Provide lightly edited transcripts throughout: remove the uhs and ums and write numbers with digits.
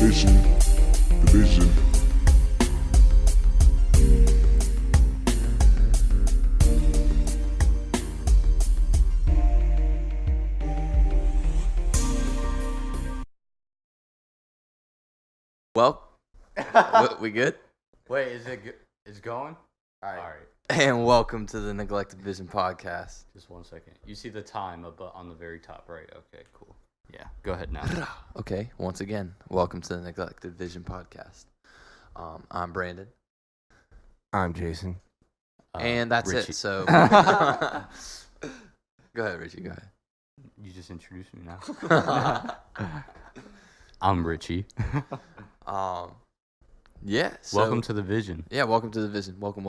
vision, the vision. Well, we good? Wait, is it good? It's going? All right. All right. And welcome to the Neglected Vision podcast. Just 1 second. You see the time up on the very top, right? Okay, cool. Yeah, go ahead now. Okay, once again, welcome to the Neglected Vision podcast. I'm Brandon. I'm Jason. And that's Richie. it. So, go ahead, Richie. Go ahead. You just introduced me now. I'm Richie. Yeah. So, Welcome to the Vision. Yeah, welcome to the Vision. Welcome.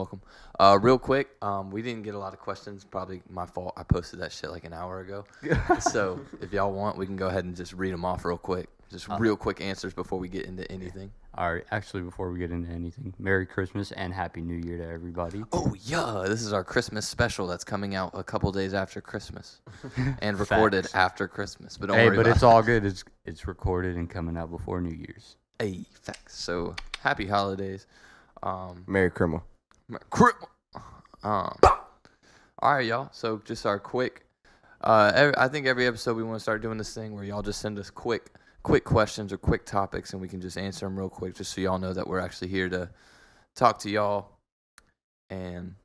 Real quick, we didn't get a lot of questions. Probably my fault. I posted that shit like an hour ago. So if y'all want, we can go ahead and just read them off real quick. Just real quick answers before we get into anything. All right, actually, before we get into anything, Merry Christmas and Happy New Year to everybody. Oh, yeah. This is our Christmas special that's coming out a couple days after Christmas and recorded after Christmas. But don't worry about it's all good. It's recorded and coming out before New Year's. Hey, facts. So, happy holidays. Merry Christmas. All right, y'all. So, just our quick. I think every episode we want to start doing this thing where y'all just send us quick questions or quick topics, and we can just answer them real quick, just so y'all know that we're actually here to talk to y'all and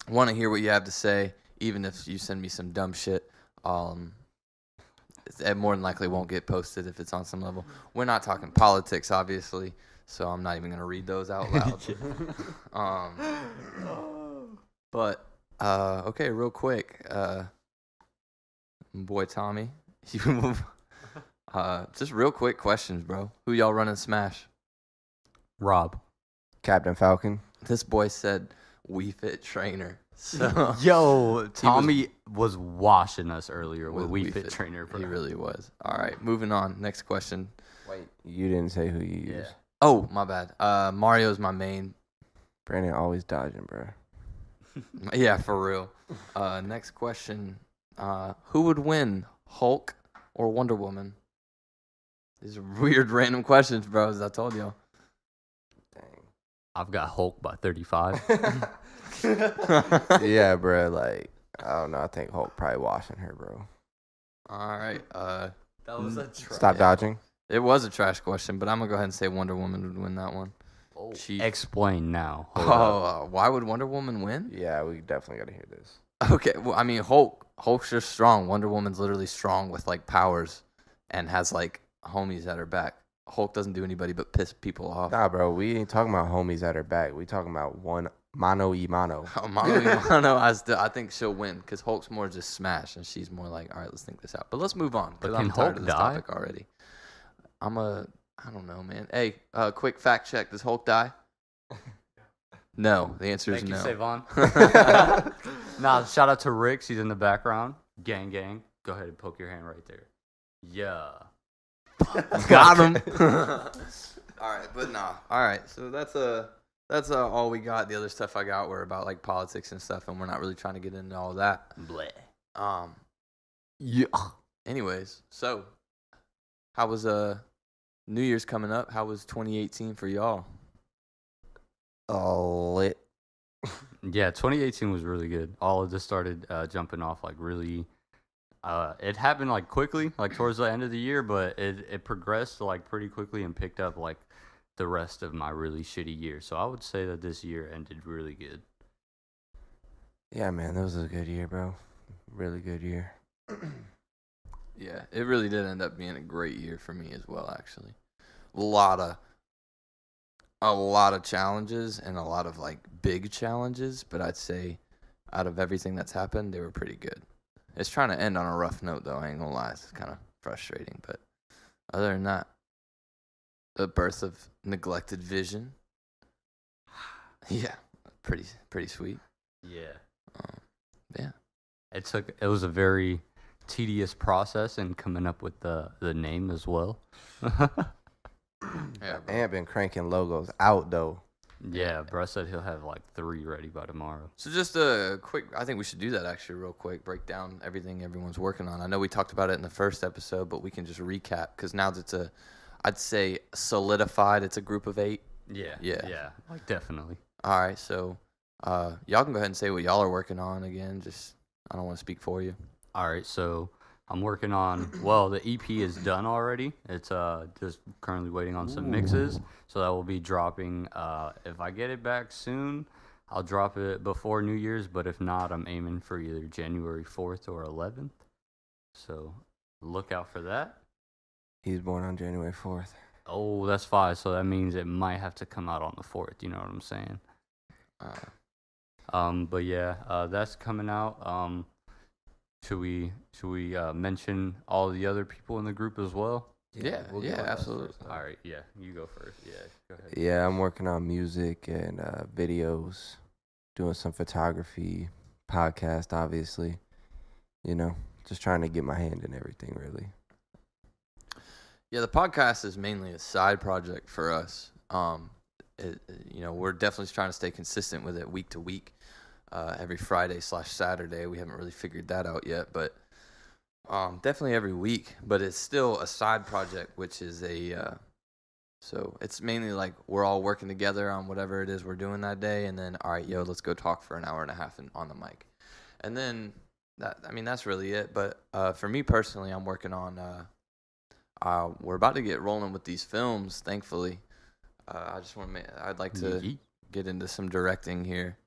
want to hear what you have to say, even if you send me some dumb shit. It more than likely won't get posted if it's on some level. We're not talking politics, obviously, so I'm not even going to read those out loud. But, okay, real quick. Boy, Tommy, just real quick questions, bro. Who y'all running Smash? Rob. Captain Falcon. This boy said We Fit Trainer. So Yo, Tommy was washing us earlier with We We Fit Trainer. Bro. He really was. All right, moving on. Next question. Wait, you didn't say who you Yeah. used. Oh, my bad. Mario's my main. Brandon always dodging, bro. Yeah, for real. Next question. Who would win, Hulk or Wonder Woman? These are weird random questions, bro, as I told y'all. Dang. I've got Hulk by 35. Yeah, bro. Like, I don't know. I think Hulk probably washing her, bro. All right. That was a try. Stop dodging. It was a trash question, but I'm going to go ahead and say Wonder Woman would win that one. Oh, She- explain now. Hold up. Why would Wonder Woman win? Yeah, we definitely got to hear this. Okay, well, I mean, Hulk's just strong. Wonder Woman's literally strong with, like, powers and has, like, homies at her back. Hulk doesn't do anybody but piss people off. Nah, bro. We ain't talking about homies at her back. We talking about one mano y mano. Oh, Mano, I think she'll win because Hulk's more just smash, and she's more like, all right, let's think this out. But let's move on because But I'm can tired Hulk of this die? topic already. I don't know, man. Hey, quick fact check. Does Hulk die? No. The answer is Thank no. you, Savon. Nah, shout out to Rick. He's in the background. Gang. Go ahead and poke your hand right there. Yeah. Got him. All right, but nah. All right, so that's all we got. The other stuff I got were about like politics and stuff, and we're not really trying to get into all that. Bleh. Yeah. Anyways, so how was New Year's coming up? How was 2018 for y'all? Lit. Yeah, 2018 was really good. All of this started jumping off like really. It happened like quickly, like towards the end of the year, but it progressed like pretty quickly and picked up like the rest of my really shitty year. So I would say that this year ended really good. Yeah, man. That was a good year, bro. Really good year. Yeah, it really did end up being a great year for me as well, actually. A lot of challenges and a lot of like big challenges, but I'd say out of everything that's happened, they were pretty good. It's trying to end on a rough note, though. I ain't gonna lie, it's kind of frustrating. But other than that, the birth of Neglected Vision, yeah, pretty sweet. Yeah. Yeah. It was a very tedious process in coming up with the name as well. Yeah, I ain't been cranking logos out, though. Yeah, bro said he'll have like 3 ready by tomorrow. So just a quick, I think we should do that actually real quick, break down everything everyone's working on. I know we talked about it in the first episode, but we can just recap because now that I'd say solidified. It's a group of 8. Yeah. Yeah. Yeah. Like definitely. All right, so y'all can go ahead and say what y'all are working on again. Just I don't want to speak for you. All right, so I'm working on. Well, the EP is done already. It's just currently waiting on some mixes, so that will be dropping. If I get it back soon, I'll drop it before New Year's. But if not, I'm aiming for either January 4th or 11th. So look out for that. He's born on January 4th. Oh, that's 5. So that means it might have to come out on the 4th. You know what I'm saying? But yeah, that's coming out. Should we mention all the other people in the group as well? Yeah, we'll yeah, go with that absolutely. first, though. All right, yeah, you go first. Yeah, go ahead. Yeah, I'm working on music and videos, doing some photography, podcast, obviously. You know, just trying to get my hand in everything, really. Yeah, the podcast is mainly a side project for us. We're definitely trying to stay consistent with it week to week. Every Friday/Saturday. We haven't really figured that out yet, but definitely every week. But it's still a side project, which is so it's mainly like we're all working together on whatever it is we're doing that day, and then all right, let's go talk for an hour and a half on the mic, and then that's really it. But for me personally, I'm working on. We're about to get rolling with these films, thankfully. I'd like to get into some directing here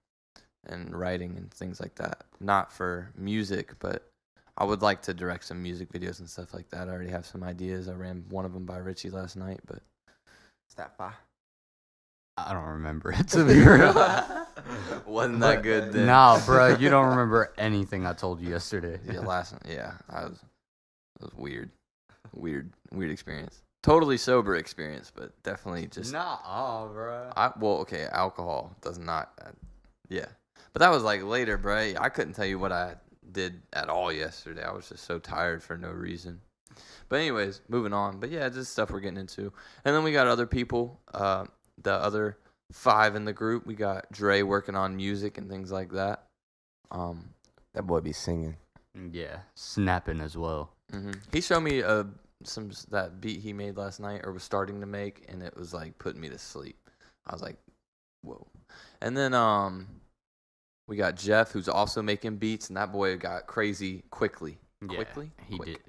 and writing and things like that. Not for music, but I would like to direct some music videos and stuff like that. I already have some ideas. I ran one of them by Richie last night, but Is that fine? I don't remember it, to be real. wasn't that good then. Nah, bro, you don't remember anything I told you yesterday. Yeah, it was weird. Weird experience. Totally sober experience, but definitely just bro. Alcohol does not. Yeah, but that was like later, bro. I couldn't tell you what I did at all yesterday. I was just so tired for no reason. But anyways, moving on. But yeah, just stuff we're getting into, and then we got other people. The other 5 in the group. We got Dre working on music and things like that. That boy be singing. Yeah, snapping as well. Mm-hmm. He showed me that beat he made last night, or was starting to make, and it was like putting me to sleep. I was like, whoa. And then we got Jeff, who's also making beats, and that boy got crazy quickly. Yeah, he did.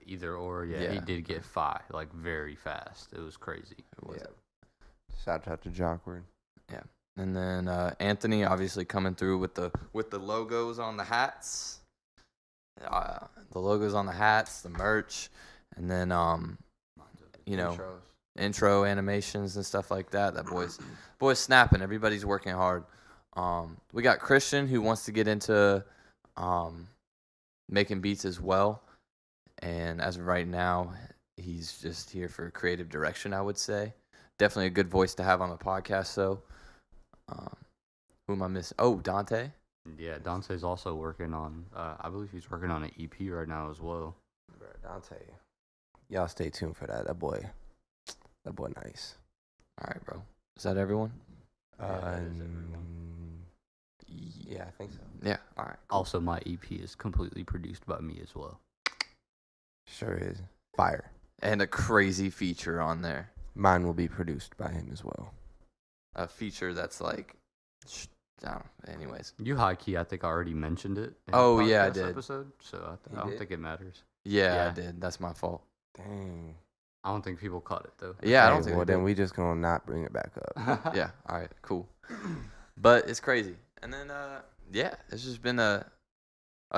Either or, he did get 5 like very fast. It was crazy. It was. Yeah. Shout out to Jockward. Yeah. And then Anthony obviously coming through with the logos on the hats. The logos on the hats, the merch, and then intro animations and stuff like that. That boy's snapping. Everybody's working hard. We got Christian, who wants to get into making beats as well, and as of right now, he's just here for creative direction, I would say. Definitely a good voice to have on the podcast, though. Who am I missing? Oh, Dante. Yeah, Dante's also working on. I believe he's working on an EP right now as well. Bro, Dante, y'all stay tuned for that. That boy nice. All right, bro. Is that everyone? Yeah, I think so. Yeah. All right. Cool. Also, my EP is completely produced by me as well. Sure is. Fire. And a crazy feature on there. Mine will be produced by him as well. A feature that's like, I don't know. Anyways. You high key, I think I already mentioned it. In Oh, the yeah, I podcast did. Episode, so I don't think it matters. Yeah, I did. That's my fault. Dang. I don't think people caught it though. Yeah, I Hey, don't think. well, they then did. we just gonna not bring it back up. Yeah. All right. Cool. But it's crazy. And then, it's just been a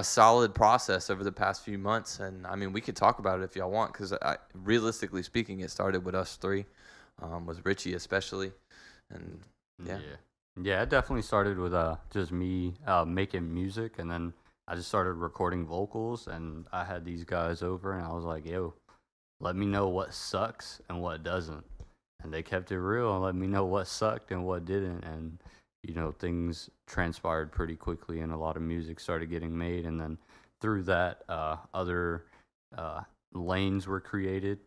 solid process over the past few months. And I mean, we could talk about it if y'all want, because realistically speaking, it started with us 3, with Richie especially, and Yeah, it definitely started with just me making music, and then I just started recording vocals, and I had these guys over, and I was like, yo, let me know what sucks and what doesn't. And they kept it real and let me know what sucked and what didn't. And, things transpired pretty quickly, and a lot of music started getting made. And then through that, other lanes were created,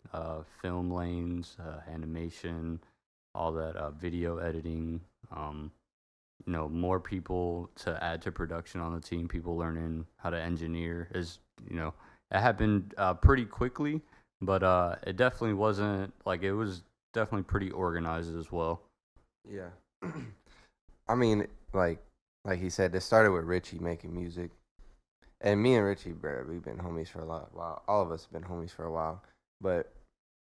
film lanes, animation, all that, video editing, more people to add to production on the team, people learning how to engineer it happened pretty quickly, But it definitely wasn't like it was definitely pretty organized as well. Yeah. I mean, like he said, it started with Richie making music. And me and Richie, bro, we've been homies for a while. All of us have been homies for a while. But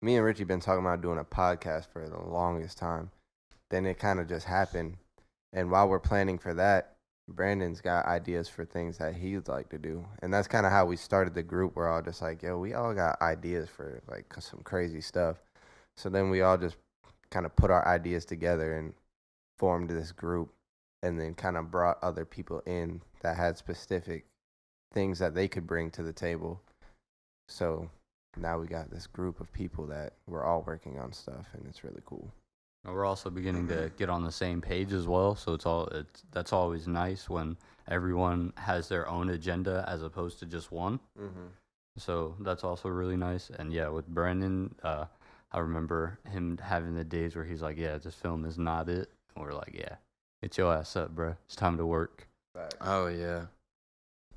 me and Richie been talking about doing a podcast for the longest time. Then it kind of just happened. And while we're planning for that, Brandon's got ideas for things that he'd like to do. And that's kind of how we started the group. We're all just like, yo, we all got ideas for like some crazy stuff. So then we all just kind of put our ideas together and formed this group, and then kind of brought other people in that had specific things that they could bring to the table. So now we got this group of people that we're all working on stuff, and it's really cool. And we're also beginning to get on the same page as well, so that's always nice when everyone has their own agenda as opposed to just one. So that's also really nice. And yeah, with Brandon, I remember him having the days where he's like, yeah, this film is not it. And we're like, yeah, get your ass up, bro. It's time to work. Oh, yeah.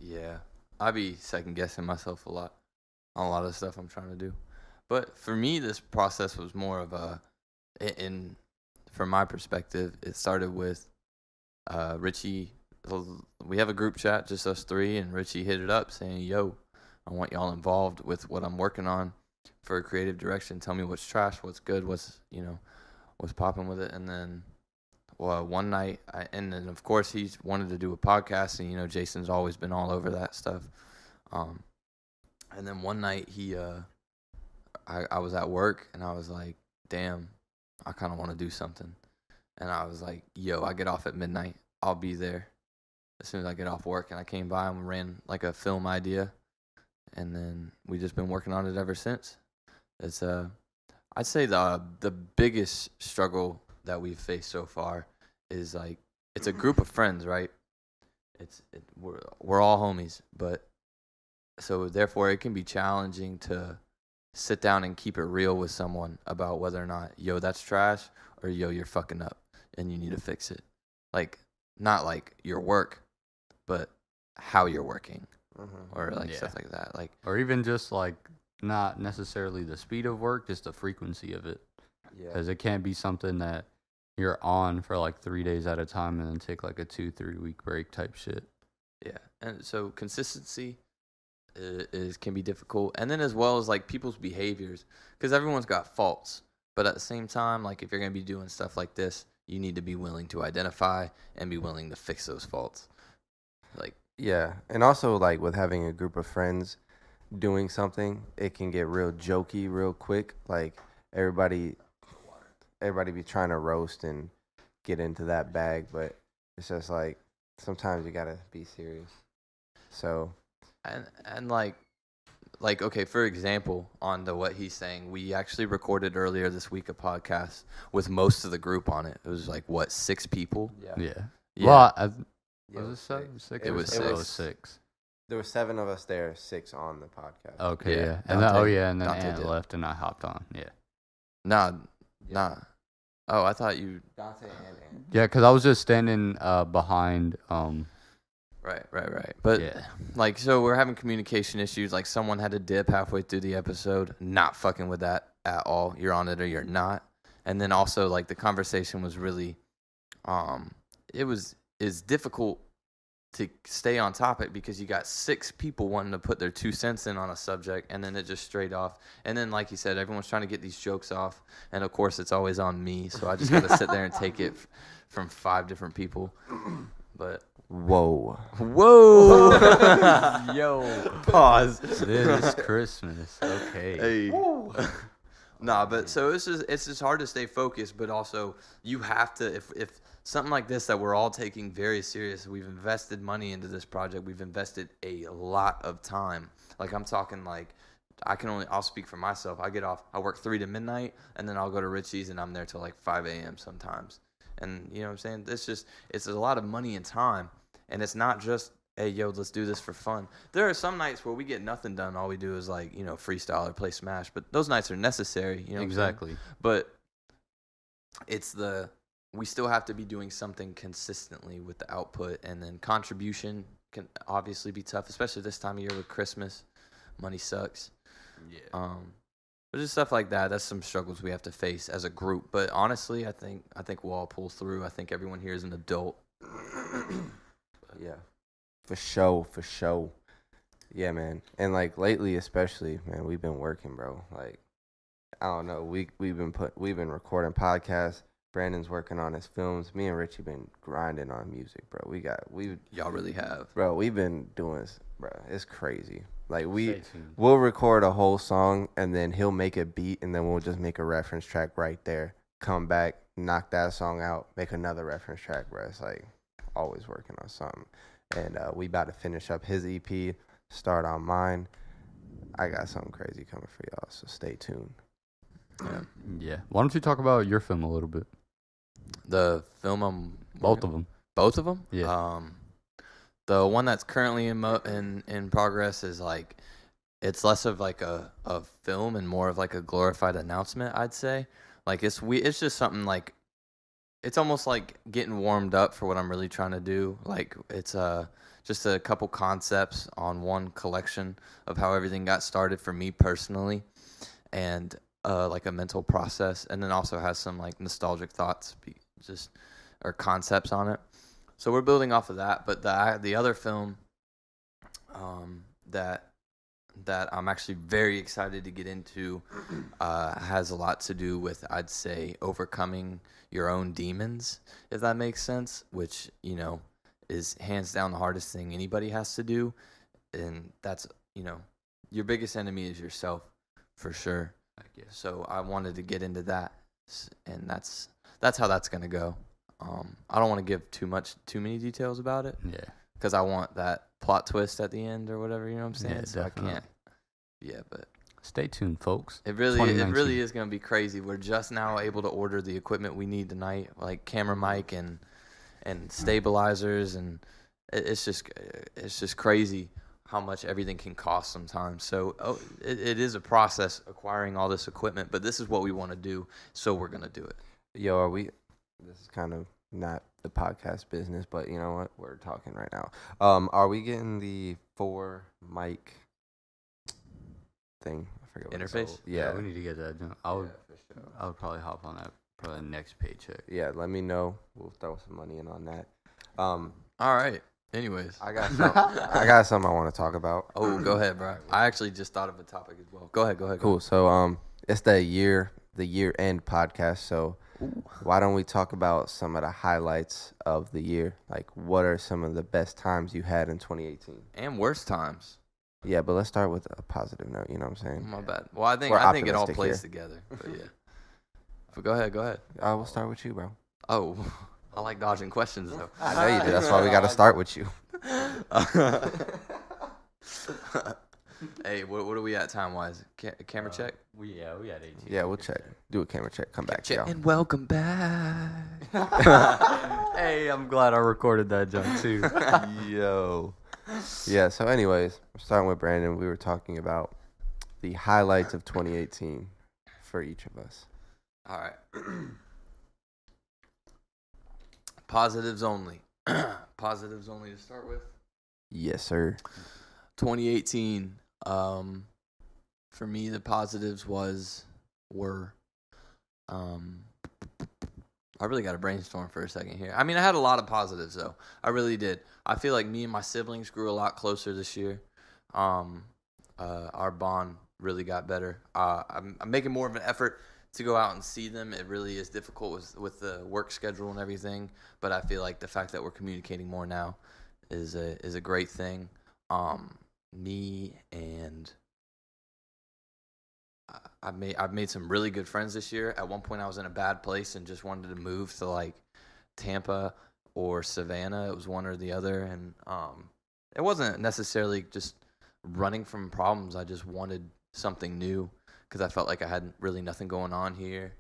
Yeah. I be second guessing myself a lot on a lot of stuff I'm trying to do. But for me, this process was more of from my perspective, it started with Richie. We have a group chat, just us three, and Richie hit it up saying, yo, I want y'all involved with what I'm working on for a creative direction. Tell me what's trash, what's good, what's popping with it. And then one night, and then of course he wanted to do a podcast, and Jason's always been all over that stuff. And then one night I was at work, and I was like, damn, I kind of want to do something. And I was like, yo, I get off at midnight. I'll be there as soon as I get off work. And I came by and ran like a film idea, and then we just been working on it ever since. It's I'd say the biggest struggle that we've faced so far is like, it's a group of friends, right? We're all homies, but so therefore it can be challenging to sit down and keep it real with someone about whether or not, yo, that's trash, or yo, you're fucking up and you need to fix it. Like, not like your work, but how you're working, or like stuff like that. Like, or even just like not necessarily the speed of work, just the frequency of it. Yeah. Because it can't be something that you're on for like 3 days at a time and then take like a 2-3 week break type shit. Yeah, and so consistency can be difficult, and then as well as like people's behaviors, because everyone's got faults. But at the same time, like if you're gonna be doing stuff like this, you need to be willing to identify and be willing to fix those faults. Like, yeah, and also like with having a group of friends doing something, it can get real jokey real quick. Like everybody be trying to roast and get into that bag, but it's just like sometimes you gotta be serious. So and like okay, for example, on to what he's saying, we actually recorded earlier this week a podcast with most of the group on it. It was like, what, 6 people? Yeah. Yeah. Well, was it 7? 6? It was 6. There were 7 of us there, 6 on the podcast. Okay, Yeah. yeah. And then, and then Dante Ant did. left and I hopped on. Yeah. Nah. Oh, I thought you. Dante and Ant. Yeah, because I was just standing behind. Right. But Yeah. like, so we're having communication issues. Like, someone had to dip halfway through the episode. Not fucking with that at all. You're on it or you're not. And then also, like, the conversation was really, is difficult to stay on topic because you got 6 people wanting to put their 2 cents in on a subject, and then it just straight off. And then, like you said, everyone's trying to get these jokes off, and of course, it's always on me. So I just got to sit there and take it from 5 different people. But Whoa. yo, pause. This Christmas. Okay. Hey. Nah, but so it's just hard to stay focused, but also you have to, if something like this that we're all taking very serious, we've invested money into this project, we've invested a lot of time. Like, I'm talking like, I'll speak for myself. I work 3 to midnight, and then I'll go to Richie's, and I'm there till like 5 a.m. sometimes. And you know what I'm saying? It's a lot of money and time, and it's not just, hey, yo, let's do this for fun. There are some nights where we get nothing done. All we do is like, freestyle or play Smash. But those nights are necessary. You know Exactly. But we still have to be doing something consistently with the output, and then contribution can obviously be tough, especially this time of year with Christmas. Money sucks. Yeah. But just stuff like that. That's some struggles we have to face as a group. But honestly, I think we'll all pull through. I think everyone here is an adult. Yeah, for sure. Yeah, man. And like lately, especially, man, we've been working, bro. Like, I don't know. We've been recording podcasts. Brandon's working on his films. Me and Richie been grinding on music, bro. Y'all really have. Bro, we've been doing this, bro. It's crazy. Like Stay tuned. we'll record a whole song and then he'll make a beat and then we'll just make a reference track right there. Come back, knock that song out, make another reference track, bro. It's like always working on something. And we about to finish up his EP, start on mine. I got something crazy coming for y'all, so stay tuned. Yeah. Why don't you talk about your film a little bit? The film I'm Both of them. Both of them? Yeah. The one that's currently in progress is like, it's less of like a film and more of like a glorified announcement, I'd say. Like it's just something like, it's almost like getting warmed up for what I'm really trying to do. Like it's just a couple concepts on one collection of how everything got started for me personally, and like a mental process, and then also has some like nostalgic thoughts, or concepts on it. So we're building off of that. But the other film that I'm actually very excited to get into has a lot to do with, I'd say, overcoming your own demons, if that makes sense, which, you know, is hands down the hardest thing anybody has to do. And that's, you know, your biggest enemy is yourself, for sure. So I wanted to get into that, and that's how that's going to go. I don't want to give too many details about it. Yeah. Because I want that plot twist at the end or whatever, you know what I'm saying? Yeah, so definitely. I can't. Yeah, but Stay tuned, folks. it really 2019. is going to be crazy. We're just now able to order the equipment we need tonight, like camera mic and stabilizers, and it's just crazy how much everything can cost sometimes. So it is a process acquiring all this equipment, but this is what we want to do, so we're going to do it. Yo, this is kind of not the podcast business, but you know what? We're talking right now. Are we getting the 4 mic thing? I forget what it's Interface? called. Yeah. We need to get that done. I would probably hop on that probably next paycheck. Yeah, let me know. We'll throw some money in on that. All right. Anyways. I got something I want to talk about. Oh, go ahead, bro. I actually just thought of a topic as well. Go ahead. Cool. So it's the year end podcast. So why don't we talk about some of the highlights of the year? Like, what are some of the best times you had in 2018? And worst times. Yeah, but let's start with a positive note. You know what I'm saying? My bad. Well, I think it all optimistic plays here. together. But yeah. But go ahead. We'll start with you, bro. Oh, I like dodging questions though. I know you do. That's why we got to start with you. Hey, what are we at time wise? Camera check. We had 18. Yeah, we'll check. Do a camera check. Come back, Check y'all. and welcome back. Hey, I'm glad I recorded that jump too. Yo. Yeah, so anyways, starting with Brandon, we were talking about the highlights of 2018 for each of us. All right. Positives only. Positives only to start with. Yes, sir. 2018. For me, the positives were. I really got to brainstorm for a second here. I mean, I had a lot of positives though. I really did. I feel like me and my siblings grew a lot closer this year. Our bond really got better. I'm making more of an effort to go out and see them. It really is difficult with the work schedule and everything, but I feel like the fact that we're communicating more now is a great thing. Me and I've made some really good friends this year. At one point, I was in a bad place and just wanted to move to like Tampa or Savannah. It was one or the other, and it wasn't necessarily just running from problems. I just wanted something new because I felt like I had really nothing going on here.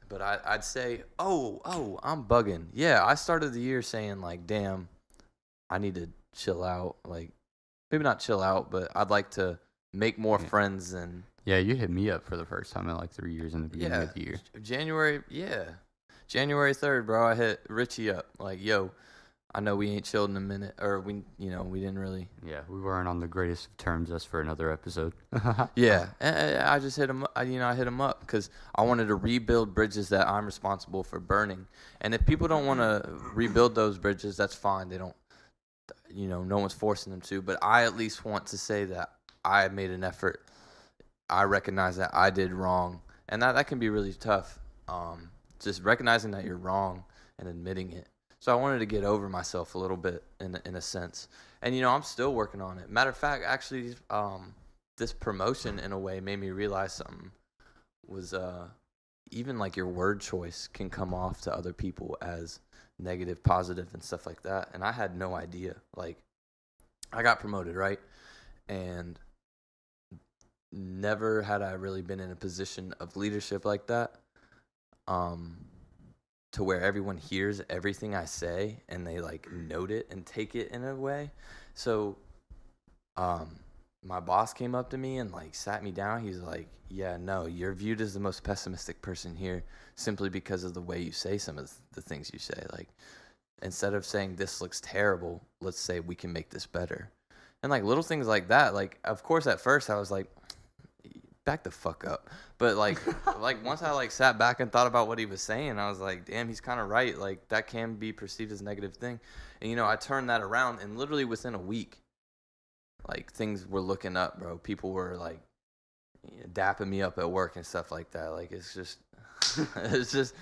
But I'd say, oh, I'm bugging. Yeah, I started the year saying like, damn, I need to chill out. Like, maybe not chill out, but I'd like to make more friends and. Yeah, you hit me up for the first time in like 3 years in the beginning of the year. January 3rd, bro. I hit Richie up like, yo, I know we ain't chilled in a minute, or we didn't really. Yeah, we weren't on the greatest of terms. That's for another episode. Yeah, and I just hit him. I hit him up because I wanted to rebuild bridges that I'm responsible for burning. And if people don't want to rebuild those bridges, that's fine. They don't. No one's forcing them to. But I at least want to say that I made an effort. I recognize that I did wrong, and that can be really tough. Just recognizing that you're wrong and admitting it. So I wanted to get over myself a little bit in a sense. And, I'm still working on it. Matter of fact, actually, this promotion in a way made me realize something was even like your word choice can come off to other people as negative, positive, and stuff like that. And I had no idea. Like, I got promoted, right? And never had I really been in a position of leadership like that. To where everyone hears everything I say and they like note it and take it in a way. So my boss came up to me and like sat me down. He's like, yeah, no, you're viewed as the most pessimistic person here simply because of the way you say some of the things you say. Like, instead of saying this looks terrible, let's say we can make this better. And like little things like that. Like, of course, at first I was like, back the fuck up. But like once I like sat back and thought about what he was saying, I was like, damn, he's kind of right. Like, that can be perceived as a negative thing. And I turned that around, and literally within a week, like, things were looking up, bro. People were like dapping me up at work and stuff like that. Like, it's just it's just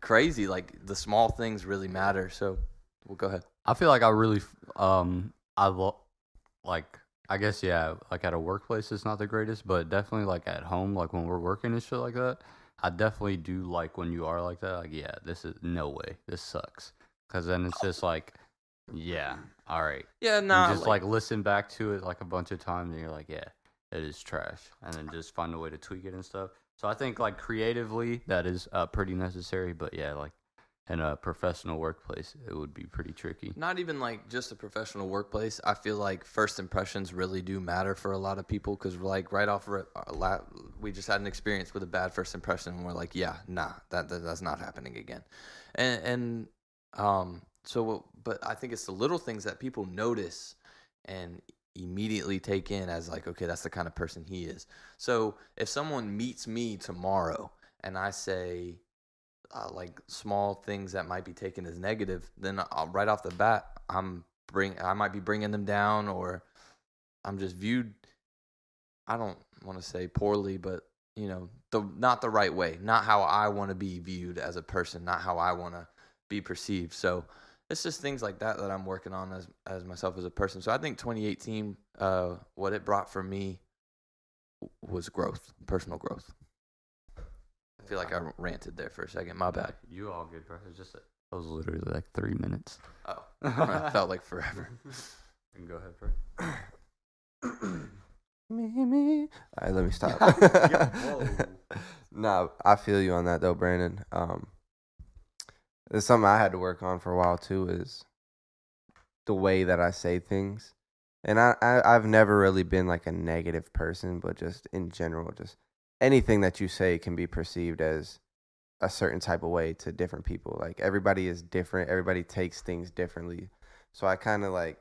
crazy. Like, the small things really matter. So well, go ahead. I feel like I really I guess, yeah, like at a workplace it's not the greatest, but definitely like at home, like when we're working and shit like that, I definitely do like when you are like that. Like, yeah, this is no way, this sucks. Because then it's just like, yeah, all right. Yeah, nah. You just like listen back to it like a bunch of times and you're like, yeah, it is trash. And then just find a way to tweak it and stuff. So I think like creatively that is pretty necessary. But yeah, like in a professional workplace, it would be pretty tricky. Not even like just a professional workplace. I feel like first impressions really do matter for a lot of people because, like, right off we just had an experience with a bad first impression, and we're like, yeah, nah, that's not happening again. But I think it's the little things that people notice and immediately take in as like, okay, that's the kind of person he is. So if someone meets me tomorrow and I say, like small things that might be taken as negative, then right off the bat, I might be bringing them down, or I'm just viewed. I don't want to say poorly, but not the right way, not how I want to be viewed as a person, not how I want to be perceived. So it's just things like that I'm working on as myself as a person. So I think 2018, what it brought for me was growth, personal growth. I feel like I ranted there for a second. My bad. You all good, bro. That was literally like 3 minutes. Oh, it felt like forever. You can go ahead, bro. Me. All right, let me stop. Nah, I feel you on that though, Brandon. It's something I had to work on for a while too, is the way that I say things. And I've never really been like a negative person, but just in general, just anything that you say can be perceived as a certain type of way to different people. Like, everybody is different. Everybody takes things differently. So I kind of like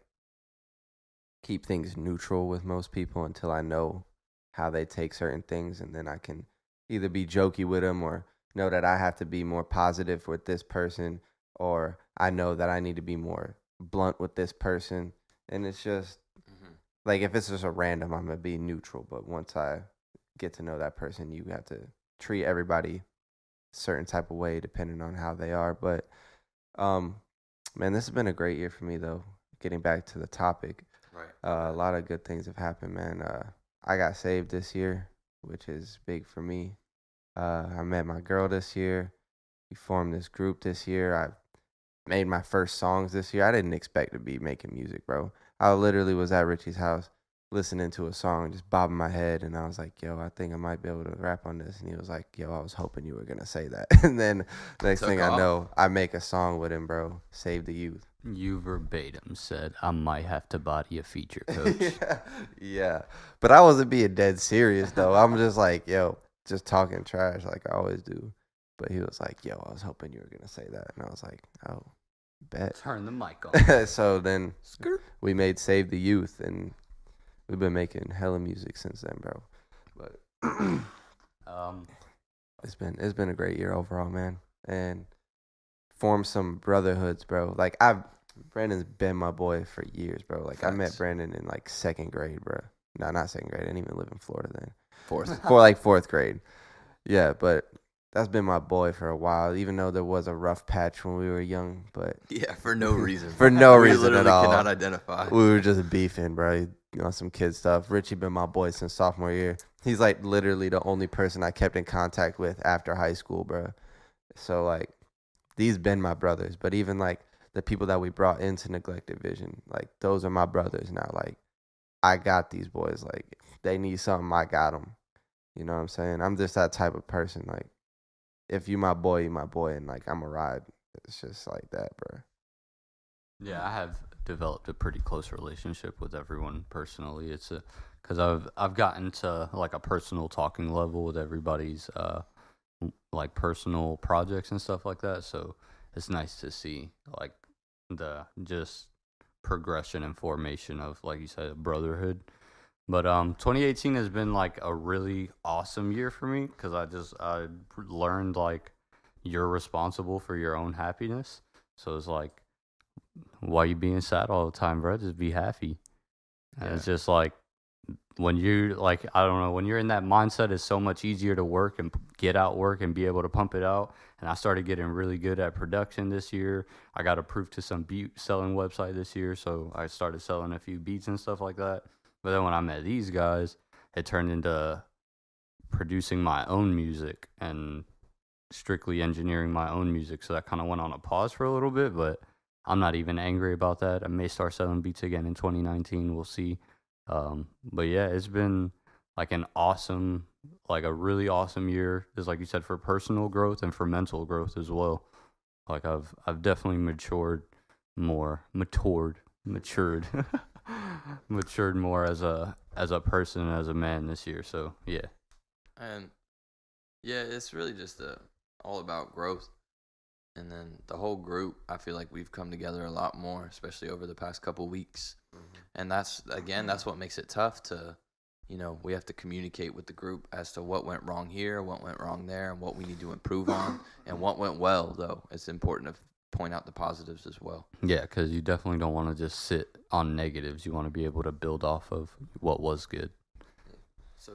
keep things neutral with most people until I know how they take certain things. And then I can either be jokey with them or know that I have to be more positive with this person, or I know that I need to be more blunt with this person. And it's just like, if it's just a random, I'm going to be neutral. But once I get to know that person, you have to treat everybody a certain type of way depending on how they are. But man, this has been a great year for me though. Getting back to the topic, right? A lot of good things have happened, man. I got saved this year, which is big for me. I met my girl this year. We formed this group this year. I made my first songs this year. I didn't expect to be making music, bro. I literally was at Richie's house listening to a song, just bobbing my head, and I was like, yo, I think I might be able to rap on this. And he was like, yo, I was hoping you were going to say that. And then next thing I know, I make a song with him, bro. Save the youth. You verbatim said, I might have to body a feature, coach. Yeah. But I wasn't being dead serious, though. I'm just like, yo, just talking trash like I always do. But he was like, yo, I was hoping you were going to say that. And I was like, oh, Bet. Turn the mic on. So then we made Save the Youth, and we've been making hella music since then, bro. But it's been a great year overall, man, and formed some brotherhoods, bro. Like Brandon's been my boy for years, bro. Like I met Brandon in like second grade, bro. No, not second grade. I didn't even live in Florida then. Fourth grade. Yeah, but that's been my boy for a while, even though there was a rough patch when we were young. But Yeah, for no reason. For no We reason at literally all. cannot identify. We were just beefing, bro. You know, some kid stuff. Richie been my boy since sophomore year. He's like literally the only person I kept in contact with after high school, bro. So like, these been my brothers. But even like the people that we brought into Neglected Vision, like those are my brothers now. Like I got these boys. Like if they need something, I got them. You know what I'm saying? I'm just that type of person. Like if you my boy, you my boy, and like I'm a ride. It's just like that, bro. Yeah, I have developed a pretty close relationship with everyone personally. It's because I've gotten to like a personal talking level with everybody's like personal projects and stuff like that. So it's nice to see like the just progression and formation of, like you said, brotherhood. But 2018 has been like a really awesome year for me because I learned like you're responsible for your own happiness. So it's like, why you being sad all the time, bro? Just be happy. And it's just like when you like, I don't know, when you're in that mindset, it's so much easier to work and get out work and be able to pump it out. And I started getting really good at production this year. I got approved to some beat selling website this year, so I started selling a few beats and stuff like that. But then when I met these guys, it turned into producing my own music and strictly engineering my own music. So that kind of went on a pause for a little bit, but I'm not even angry about that. I may start selling beats again in 2019. We'll see. But yeah, it's been like a really awesome year. Just like you said, for personal growth and for mental growth as well. Like I've definitely matured more as a person and as a man this year. So yeah. And yeah, it's really just all about growth. And then the whole group, I feel like we've come together a lot more, especially over the past couple weeks. And that's what makes it tough to, we have to communicate with the group as to what went wrong here, what went wrong there, and what we need to improve on. And what went well, though. It's important to point out the positives as well. Yeah, because you definitely don't want to just sit on negatives. You want to be able to build off of what was good. So,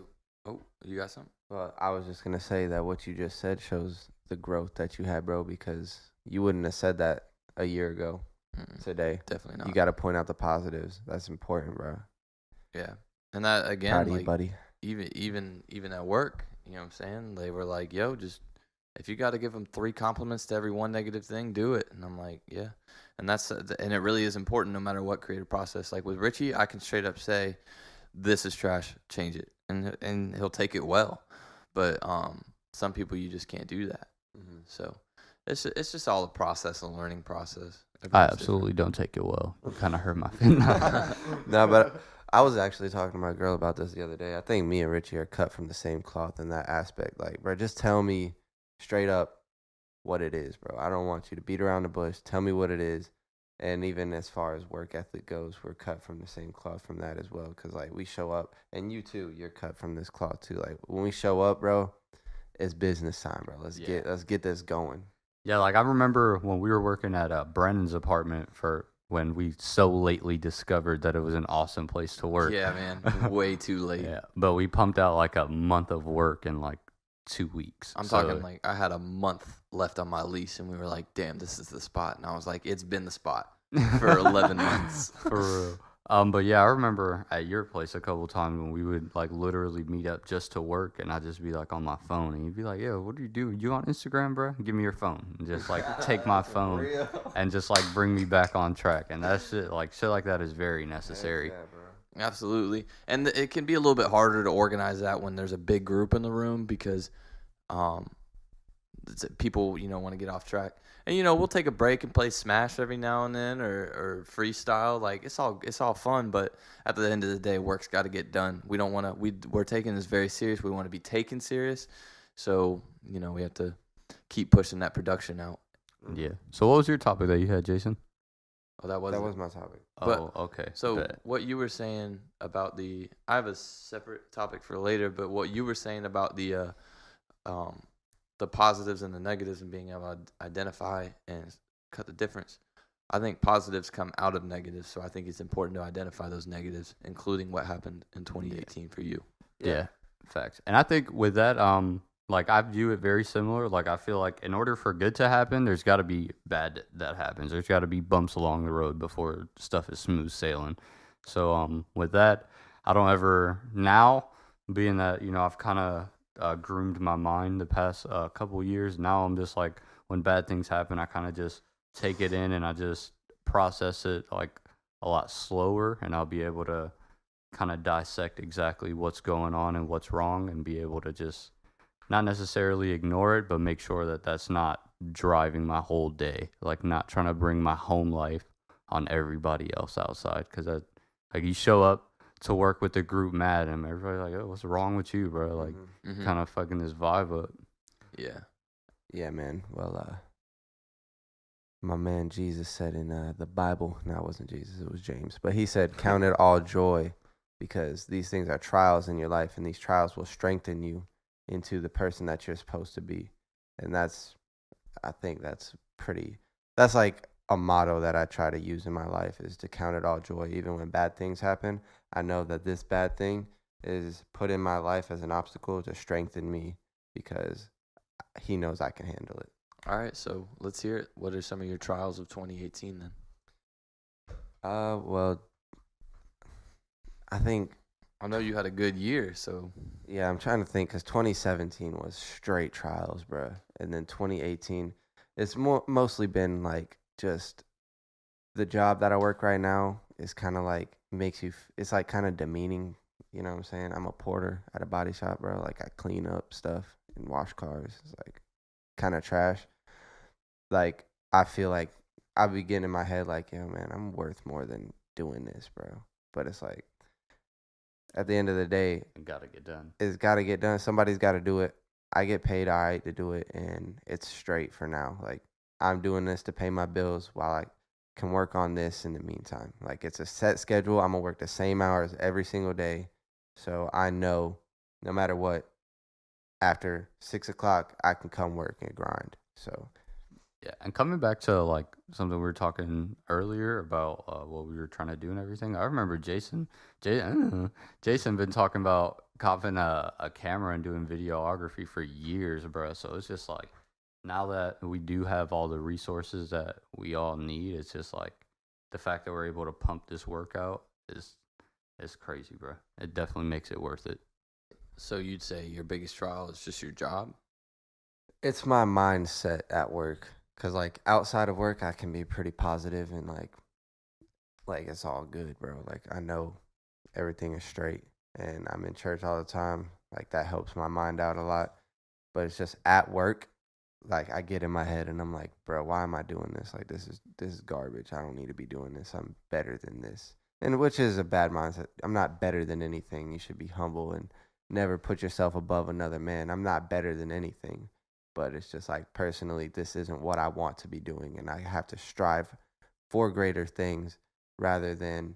you got something? Well, I was just going to say that what you just said shows the growth that you had, bro, because you wouldn't have said that a year ago today. Definitely not. You got to point out the positives. That's important, bro. Yeah. And that, again, Proud of like, you, buddy. even at work, you know what I'm saying? They were like, yo, just, if you got to give them 3 compliments to every one negative thing, do it. And I'm like, yeah. And and it really is important no matter what creative process. Like with Richie, I can straight up say, this is trash, change it. And he'll take it well. But some people, you just can't do that. Mm-hmm. So it's just all a process, a learning process. I absolutely don't take it well. It kind of hurt my feelings. No, but I was actually talking to my girl about this the other day. I think me and Richie are cut from the same cloth in that aspect. Like, bro, just tell me straight up what it is, bro. I don't want you to beat around the bush. Tell me what it is. And even as far as work ethic goes, we're cut from the same cloth from that as well. Because, like, we show up, and you too, you're cut from this cloth too. Like, when we show up, bro, it's business time, bro. Let's get this going. Yeah, like I remember when we were working at Brennan's apartment for when we so lately discovered that it was an awesome place to work. Yeah, man, way too late. Yeah, but we pumped out like a month of work in like 2 weeks. I'm talking like I had a month left on my lease, and we were like, damn, this is the spot. And I was like, it's been the spot for 11 months. For real. But yeah, I remember at your place a couple times when we would like literally meet up just to work, and I'd just be like on my phone, and you'd be like, "Yo, what do you do? You on Instagram, bro? Give me your phone." And just like take my phone and just like bring me back on track. And that shit like that is very necessary. Yeah, bro. Absolutely, and it can be a little bit harder to organize that when there's a big group in the room because, people want to get off track. And we'll take a break and play Smash every now and then, or freestyle. Like it's all fun, but at the end of the day, work's got to get done. We don't want to. We're taking this very serious. We want to be taken serious, so we have to keep pushing that production out. Yeah. So what was your topic that you had, Jason? Oh, that That was was my topic. But- Oh, okay. So Bet. what you were saying about I have a separate topic for later, but what you were saying about the positives and the negatives and being able to identify and cut the difference. I think positives come out of negatives, so I think it's important to identify those negatives, including what happened in 2018 for you. Yeah, facts. And I think with that, like I view it very similar. Like I feel like in order for good to happen, there's got to be bad that happens. There's got to be bumps along the road before stuff is smooth sailing. So with that, I don't ever now, being that I've kind of groomed my mind the past couple of years. Now I'm just like when bad things happen, I kind of just take it in and I just process it like a lot slower, and I'll be able to kind of dissect exactly what's going on and what's wrong and be able to just not necessarily ignore it, but make sure that that's not driving my whole day, like not trying to bring my home life on everybody else outside. Because like you show up to work with the group mad and everybody's like, oh, what's wrong with you, bro? Like Mhm. kind of fucking this vibe up. Yeah. Yeah, man. Well, my man Jesus said in the Bible, no, it wasn't Jesus, it was James, but he said, count it all joy because these things are trials in your life, and these trials will strengthen you into the person that you're supposed to be. And I think that's like a motto that I try to use in my life, is to count it all joy. Even when bad things happen, I know that this bad thing is put in my life as an obstacle to strengthen me, because he knows I can handle it. All right, so let's hear it. What are some of your trials of 2018 then? Well, I think, I know you had a good year, so yeah, I'm trying to think, because 2017 was straight trials, bruh. And then 2018, it's mostly been like just the job that I work right now is kind of like it's like kind of demeaning. You know what I'm saying? I'm a porter at a body shop, bro. Like I clean up stuff and wash cars. It's like kind of trash. Like I feel like I be getting in my head like, yo, man, I'm worth more than doing this, bro. But it's like, at the end of the day, It gotta get done. it's got to get done. Somebody's got to do it. I get paid all right to do it, and it's straight for now. Like I'm doing this to pay my bills while I can work on this in the meantime. Like it's a set schedule. I'm gonna work the same hours every single day, so I know no matter what, after 6 o'clock I can come work and grind. So Yeah, and coming back to like something we were talking earlier about what we were trying to do and everything. I remember Jason been talking about copping a camera and doing videography for years, bro. So it's just like now that we do have all the resources that we all need, it's just like the fact that we're able to pump this workout is crazy, bro. It definitely makes it worth it. So you'd say your biggest trial is just your job? it's my mindset at work, because like outside of work I can be pretty positive and like it's all good, bro. Like I know everything is straight and I'm in church all the time. Like that helps my mind out a lot. But it's just at work, like I get in my head and I'm like, bro, why am I doing this? Like this is garbage. I don't need to be doing this. I'm better than this. And which is a bad mindset. I'm not better than anything. You should be humble and never put yourself above another man. I'm not better than anything. But it's just like personally, this isn't what I want to be doing, and I have to strive for greater things rather than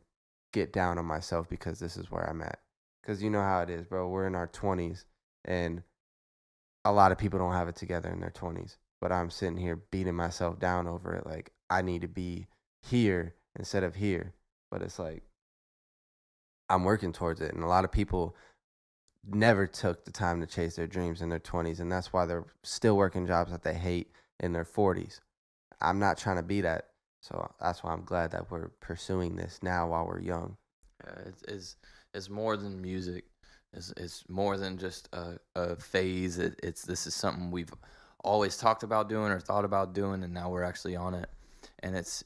get down on myself because this is where I'm at. Because you know how it is, bro. We're in our 20s, and a lot of people don't have it together in their 20s. But I'm sitting here beating myself down over it. Like, I need to be here instead of here. But it's like, I'm working towards it. And a lot of people never took the time to chase their dreams in their 20s. And that's why they're still working jobs that they hate in their 40s. I'm not trying to be that. So that's why I'm glad that we're pursuing this now while we're young. It's more than music. It's more than just a phase. This is something we've always talked about doing or thought about doing, and now we're actually on it. And it's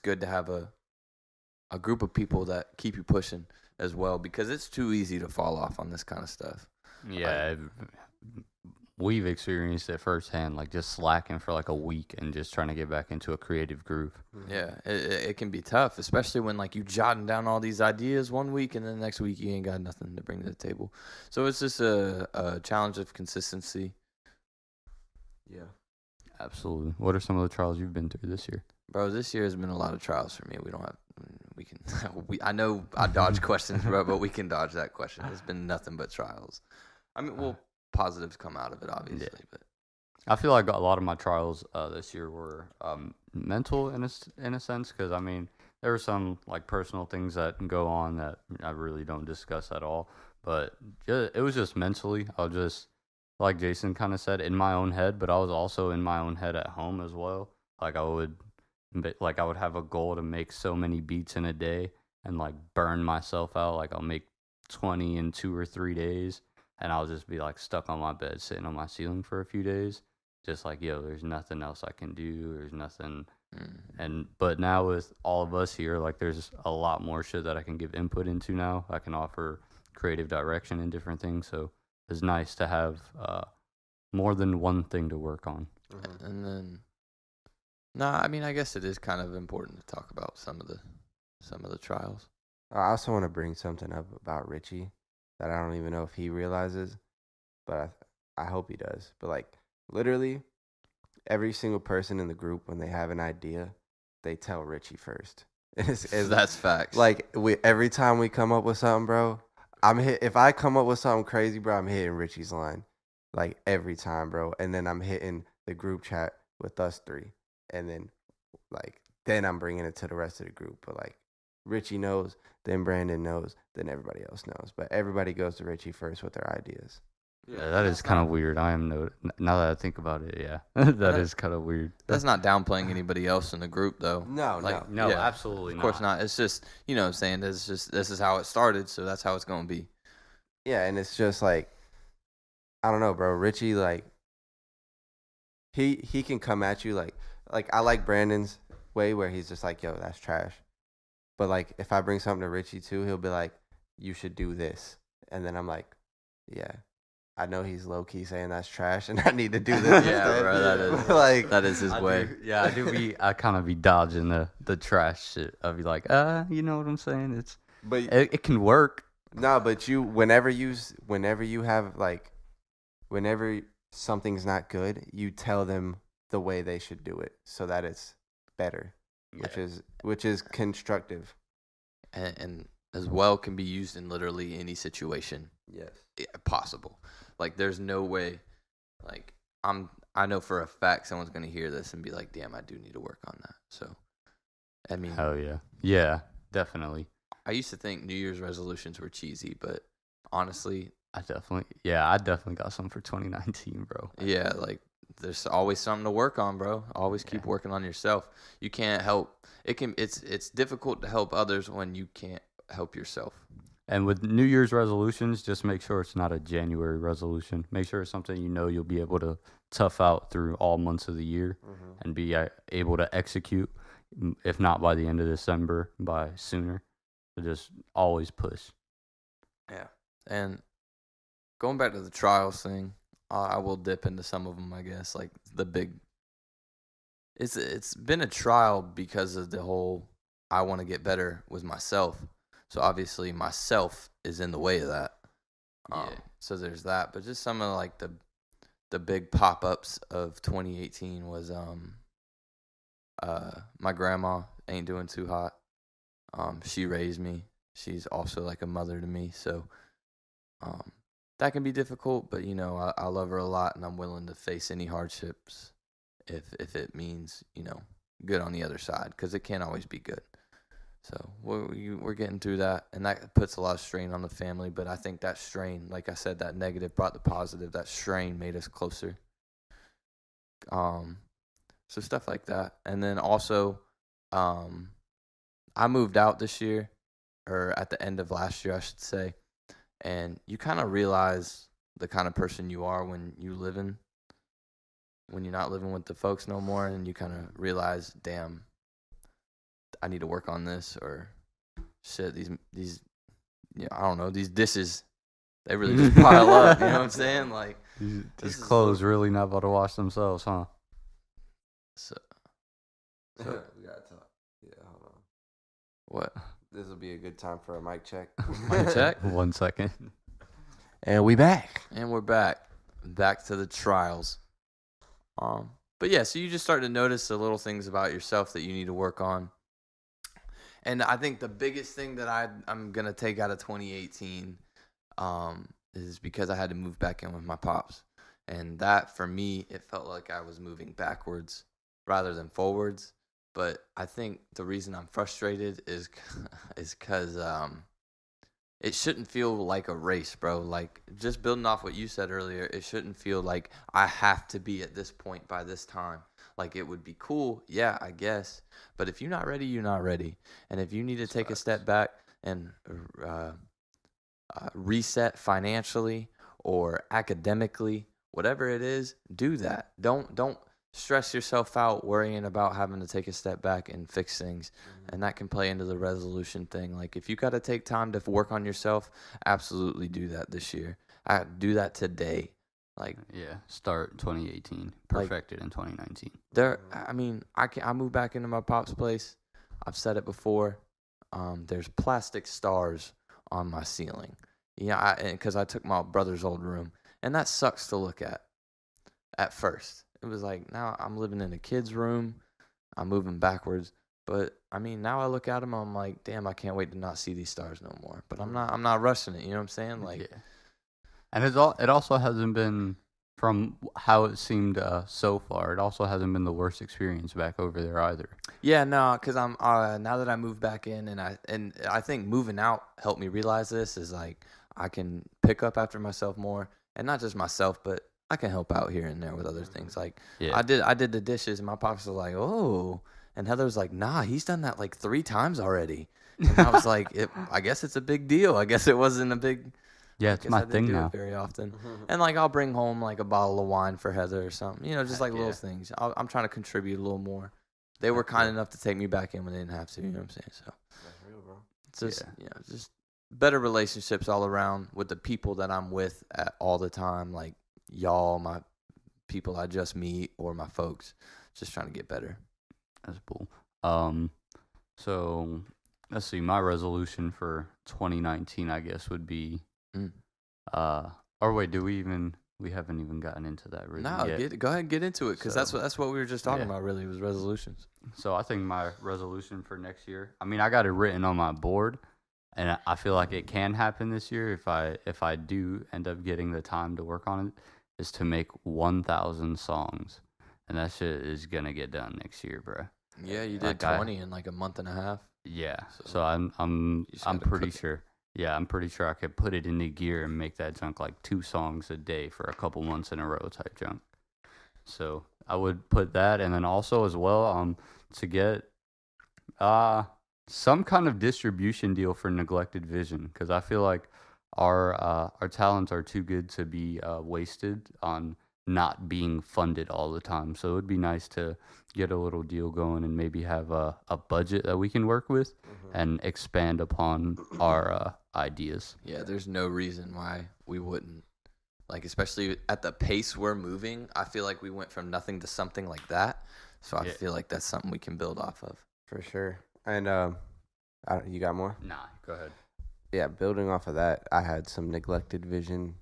good to have a group of people that keep you pushing as well, because it's too easy to fall off on this kind of stuff. Yeah, we've experienced it firsthand, like just slacking for like a week and just trying to get back into a creative groove. Yeah, it can be tough, especially when like you jotting down all these ideas one week and then the next week you ain't got nothing to bring to the table. So it's just a challenge of consistency. Yeah. Absolutely. What are some of the trials you've been through this year? Bro, this year has been a lot of trials for me. We can, I know I dodge questions, bro, but we can dodge that question. It's been nothing but trials. I mean, well, positives come out of it, obviously, but I feel like a lot of my trials this year were mental in a sense, because I mean there were some like personal things that go on that I really don't discuss at all, but it was just mentally. I was just like Jason kind of said, in my own head, but I was also in my own head at home as well. Like I would have a goal to make so many beats in a day and like burn myself out. Like I'll make 20 in 2 or 3 days, and I'll just be like stuck on my bed sitting on my ceiling for a few days. Just like, yo, there's nothing else I can do. There's nothing. But now with all of us here, like there's a lot more shit that I can give input into now. I can offer creative direction and different things. So it's nice to have more than one thing to work on. And then, I mean, I guess it is kind of important to talk about some of the trials. I also want to bring something up about Richie that I don't even know if he realizes, but I hope he does. But like literally every single person in the group, when they have an idea, they tell Richie first. That's facts. Like every time we come up with something, bro, if I come up with something crazy, bro, I'm hitting Richie's line. Like every time, bro. And then I'm hitting the group chat with us three. And then I'm bringing it to the rest of the group. But like Richie knows, then Brandon knows, then everybody else knows. But everybody goes to Richie first with their ideas. Yeah, that is kind of weird. Now that I think about it, yeah, that is kind of weird. That's not downplaying anybody else in the group, though. No, No, absolutely not. Of course not. It's just, you know what I'm saying? This is how it started, so that's how it's going to be. Yeah, and it's just like, I don't know, bro. Richie, like, he can come at you like I like Brandon's way where he's just like, yo, that's trash. But like, if I bring something to Richie too, he'll be like, you should do this. And then I'm like, yeah. I know he's low key saying that's trash, and I need to do this. Yeah, instead. bro, that is like that is his way. I kind of be dodging the trash shit. I'll be like, you know what I'm saying? It can work. No, but whenever you have like, whenever something's not good, you tell them the way they should do it so that it's better, which is constructive, and as well can be used in literally any situation. Yes, possible. Like there's no way. Like I know for a fact someone's gonna hear this and be like, "Damn, I do need to work on that." So, I mean, hell yeah, definitely. I used to think New Year's resolutions were cheesy, but honestly, I definitely got some for 2019, bro. Yeah, like there's always something to work on, bro. Always keep working on yourself. You can't help. It's difficult to help others when you can't help yourself. And with New Year's resolutions, just make sure it's not a January resolution. Make sure it's something you'll be able to tough out through all months of the year and be able to execute, if not by the end of December, by sooner. So just always push. Yeah. And going back to the trials thing, I will dip into some of them, I guess. Like the big... It's been a trial because of the whole I want to get better with myself. So obviously myself is in the way of that. So there's that. But just some of like the big pop-ups of 2018 was my grandma ain't doing too hot. She raised me. She's also like a mother to me. So that can be difficult, but you know, I love her a lot and I'm willing to face any hardships if it means, you know, good on the other side, because it can't always be good. So we're getting through that, and that puts a lot of strain on the family. But I think that strain, like I said, that negative brought the positive. That strain made us closer. So stuff like that. And then also, I moved out this year, or at the end of last year, I should say. And you kind of realize the kind of person you are when you're not living with the folks no more, and you kind of realize, damn, I need to work on this, or shit, these I don't know, these dishes, they really just pile up, you know what I'm saying? Like these clothes really not about to wash themselves, huh? So we gotta talk. Yeah, hold on. What? This will be a good time for a mic check. Mic check. 1 second. And we back. And we're back to the trials. But But yeah, so you just start to notice the little things about yourself that you need to work on. And I think the biggest thing that I'm going to take out of 2018 is because I had to move back in with my pops. And that, for me, it felt like I was moving backwards rather than forwards. But I think the reason I'm frustrated is because it shouldn't feel like a race, bro. Like, just building off what you said earlier, it shouldn't feel like I have to be at this point by this time. Like, it would be cool, yeah, I guess. But if you're not ready, you're not ready. And if you need to take a step back and reset financially or academically, whatever it is, do that. Don't stress yourself out worrying about having to take a step back and fix things. And that can play into the resolution thing. Like, if you got to take time to work on yourself, absolutely do that this year. Do that today. Like, yeah, start 2018, perfected in 2019. I moved back into my pop's place. I've said it before. There's plastic stars on my ceiling. Yeah, because I took my brother's old room, and that sucks to look at first. It was like, now I'm living in a kid's room. I'm moving backwards. But I mean, now I look at them, I'm like, damn, I can't wait to not see these stars no more. But I'm not rushing it. You know what I'm saying? Like, yeah. And it also hasn't been, from how it seemed so far, it also hasn't been the worst experience back over there either. Yeah, no, because I'm now that I moved back in, and I think moving out helped me realize this is like I can pick up after myself more, and not just myself, but I can help out here and there with other things. Like, yeah. I did the dishes, and my pops was like, oh, and Heather was like, nah, he's done that like 3 times already. And I was like, I guess it's a big deal. I guess it wasn't a big. Yeah, it's my thing now. Very often, and like I'll bring home like a bottle of wine for Heather or something. You know, just like little things. I'm trying to contribute a little more. They were kind enough to take me back in when they didn't have to. You know what I'm saying? So That's real, bro. it's just just better relationships all around with the people that I'm with all the time. Like y'all, my people I just meet, or my folks. Just trying to get better. That's cool. So let's see. My resolution for 2019, I guess, would be. Or wait, we haven't even gotten into that really yet. Go ahead and get into it, because that's what we were just talking about. Really, was resolutions. So I think my resolution for next year, I mean, I got it written on my board, and I feel like it can happen this year if I do end up getting the time to work on it, is to make 1,000 songs, and that shit is gonna get done next year, bro. Yeah, you did 20 in like a month and a half. Yeah, so I'm pretty sure. Yeah, I'm pretty sure I could put it into gear and make that junk like 2 songs a day for a couple months in a row type junk. So I would put that, and then also as well to get some kind of distribution deal for Neglected Vision, because I feel like our talents are too good to be wasted on not being funded all the time. So it would be nice to get a little deal going and maybe have a budget that we can work with and expand upon our ideas. Yeah, there's no reason why we wouldn't. Like, especially at the pace we're moving, I feel like we went from nothing to something like that. So I feel like that's something we can build off of. For sure. And you got more? Nah, go ahead. Yeah, building off of that, I had some neglected vision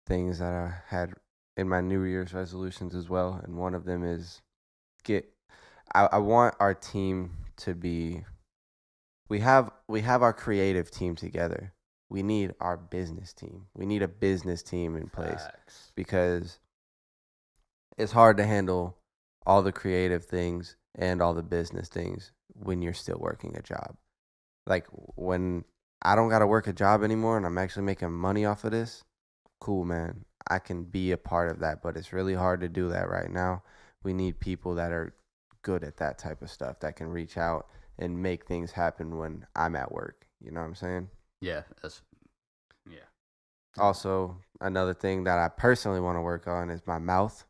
things that I had in my New Year's resolutions as well. And one of them is I want our team to be, we have our creative team together. We need our business team. We need a business team in place. Facts. Because it's hard to handle all the creative things and all the business things when you're still working a job. Like, when I don't got to work a job anymore and I'm actually making money off of this, cool, man. I can be a part of that, but it's really hard to do that right now. We need people that are good at that type of stuff, that can reach out and make things happen when I'm at work. You know what I'm saying? Yeah, Also, another thing that I personally want to work on is my mouth.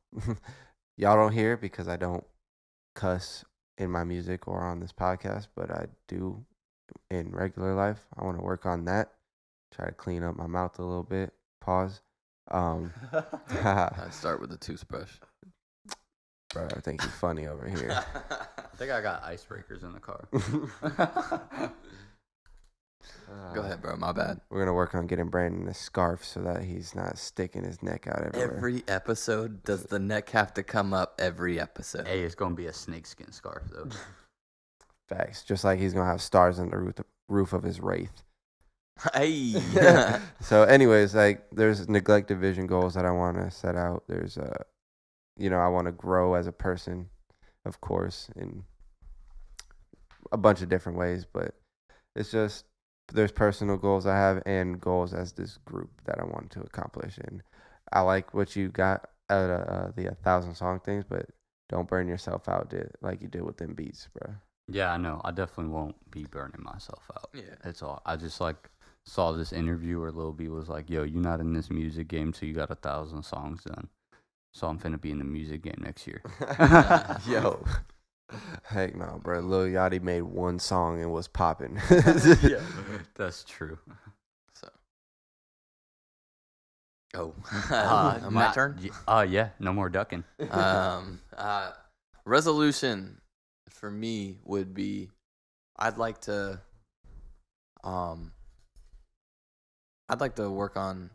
Y'all don't hear it because I don't cuss in my music or on this podcast, but I do in regular life. I want to work on that. Try to clean up my mouth a little bit. Pause. I start with a toothbrush. Bro, I think you're funny over here. I think I got icebreakers in the car. Go ahead, bro. My bad. We're gonna work on getting Brandon a scarf so that he's not sticking his neck out everywhere. Every episode, does the neck have to come up every episode? Hey, it's gonna be a snakeskin scarf though. Facts. Just like he's gonna have stars on the roof of his wraith. Hey. So, anyways, like there's neglected vision goals that I want to set out. There's I want to grow as a person, of course, in a bunch of different ways. But it's just there's personal goals I have and goals as this group that I want to accomplish. And I like what you got out of the 1,000 song things, but don't burn yourself out like you did with them beats, bro. Yeah, I know. I definitely won't be burning myself out. Yeah. That's all. I just saw this interview where Lil B was like, "Yo, you're not in this music game till you got 1,000 songs done. So I'm finna be in the music game next year." Yo. Heck no, bro. Lil Yachty made one song and was popping. Yeah, that's true. So. Oh. My turn? Yeah. No more ducking. Resolution for me would be I'd like to work on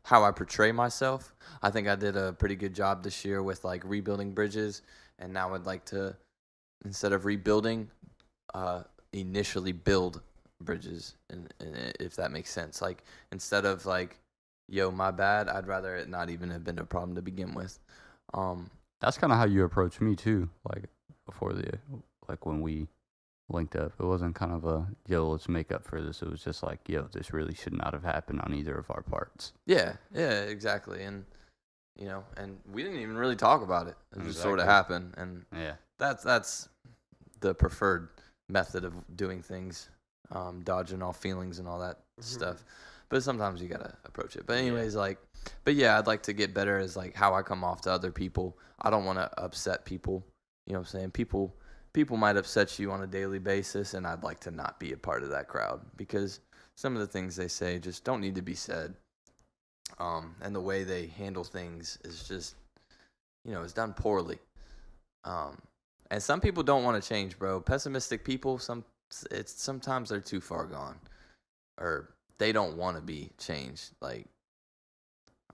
how I portray myself. I think I did a pretty good job this year with like rebuilding bridges, and now I'd like to, instead of rebuilding, initially build bridges, and if that makes sense. Like instead of like, yo, my bad, I'd rather it not even have been a problem to begin with. That's kind of how you approached me too. Like before when we linked up, it wasn't kind of a, yo, let's make up for this. It was just like, yo, this really should not have happened on either of our parts. Yeah, exactly. And and we didn't even really talk about it. It just sort of happened, and Yeah. that's the preferred method of doing things, dodging all feelings and all that stuff. But sometimes you gotta approach it. But anyways, I'd like to get better as like how I come off to other people. I don't want to upset people. You know what I'm saying? People might upset you on a daily basis, and I'd like to not be a part of that crowd because some of the things they say just don't need to be said. And the way they handle things is just, it's done poorly. And some people don't want to change, bro. Pessimistic people, sometimes they're too far gone, or they don't want to be changed. Like,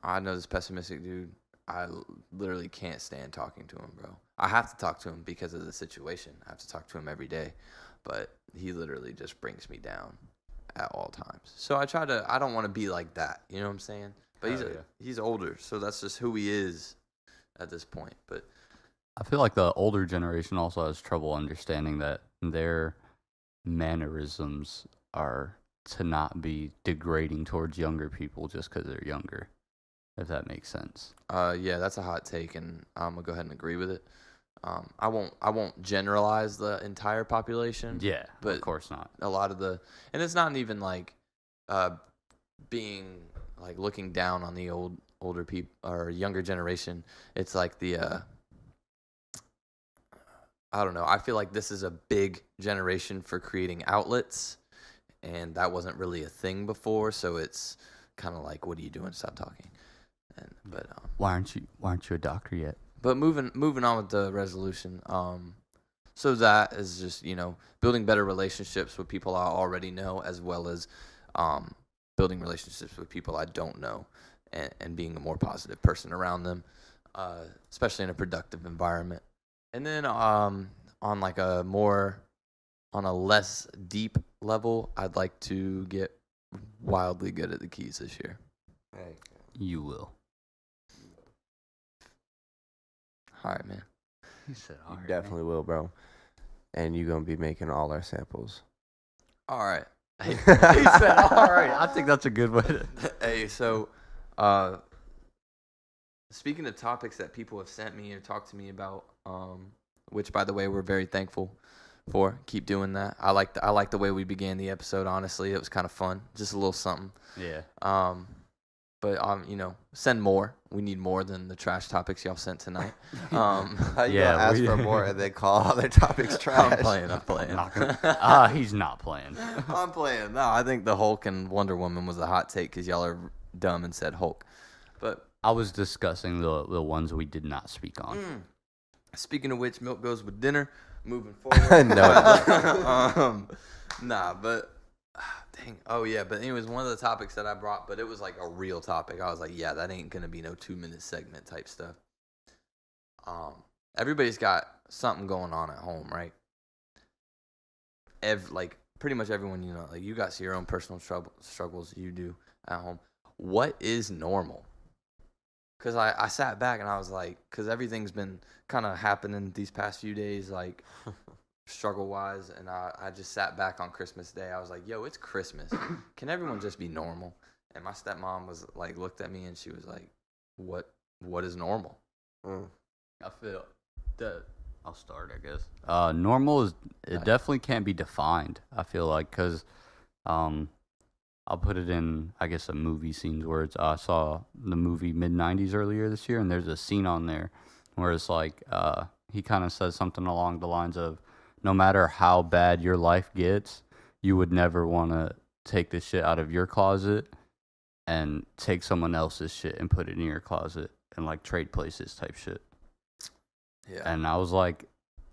I know this pessimistic dude. I literally can't stand talking to him, bro. I have to talk to him because of the situation. I have to talk to him every day, but he literally just brings me down at all times. So I don't want to be like that. You know what I'm saying? But he's older, so that's just who he is at this point. But I feel like the older generation also has trouble understanding that their mannerisms are to not be degrading towards younger people just because they're younger, if that makes sense. Yeah, that's a hot take, and I'm gonna go ahead and agree with it. I won't generalize the entire population. Yeah, but of course not. A lot of and it's not even like being like looking down on the older people or younger generation. It's like I don't know. I feel like this is a big generation for creating outlets, and that wasn't really a thing before. So it's kind of like, what are you doing? Stop talking. But why aren't you a doctor yet? But moving on with the resolution. So that is just building better relationships with people I already know, as well as building relationships with people I don't know, and being a more positive person around them, especially in a productive environment. And then on a less deep level, I'd like to get wildly good at the keys this year. Hey. You will. All right, man. He said, all You right, definitely will, bro. And you're going to be making all our samples. All right. He said, all right. I think that's a good way to... Hey, so speaking of topics that people have sent me or talked to me about, which, by the way, we're very thankful for. Keep doing that. I like the way we began the episode, honestly. It was kind of fun. Just a little something. Yeah. But send more. We need more than the trash topics y'all sent tonight. How you Yeah, gonna ask for more and they call other topics trash? I'm playing. He's not playing. I'm playing. No, I think the Hulk and Wonder Woman was a hot take because y'all are dumb and said Hulk. But I was discussing the ones we did not speak on. Speaking of which, milk goes with dinner. Moving forward. No. Nah, but dang. Oh yeah, but anyways, one of the topics that I brought, but it was like a real topic. I was like, yeah, that ain't gonna be no 2-minute segment type stuff. Everybody's got something going on at home, right? Like pretty much everyone you know, like you got your own personal struggles you do at home. What is normal? Because I sat back and I was like, because everything's been kind of happening these past few days, like struggle wise, and I just sat back on Christmas Day. I was like, yo, it's Christmas. Can everyone just be normal? And my stepmom was like, looked at me and she was like, what is normal? I feel that I'll start, I guess. Normal is it definitely can't be defined. I feel like because I'll put it in, I guess, a movie scene's words. I saw the movie Mid-90s earlier this year, and there's a scene on there where it's like he kind of says something along the lines of, no matter how bad your life gets, you would never want to take the shit out of your closet and take someone else's shit and put it in your closet and like trade places type shit. Yeah. And I was like,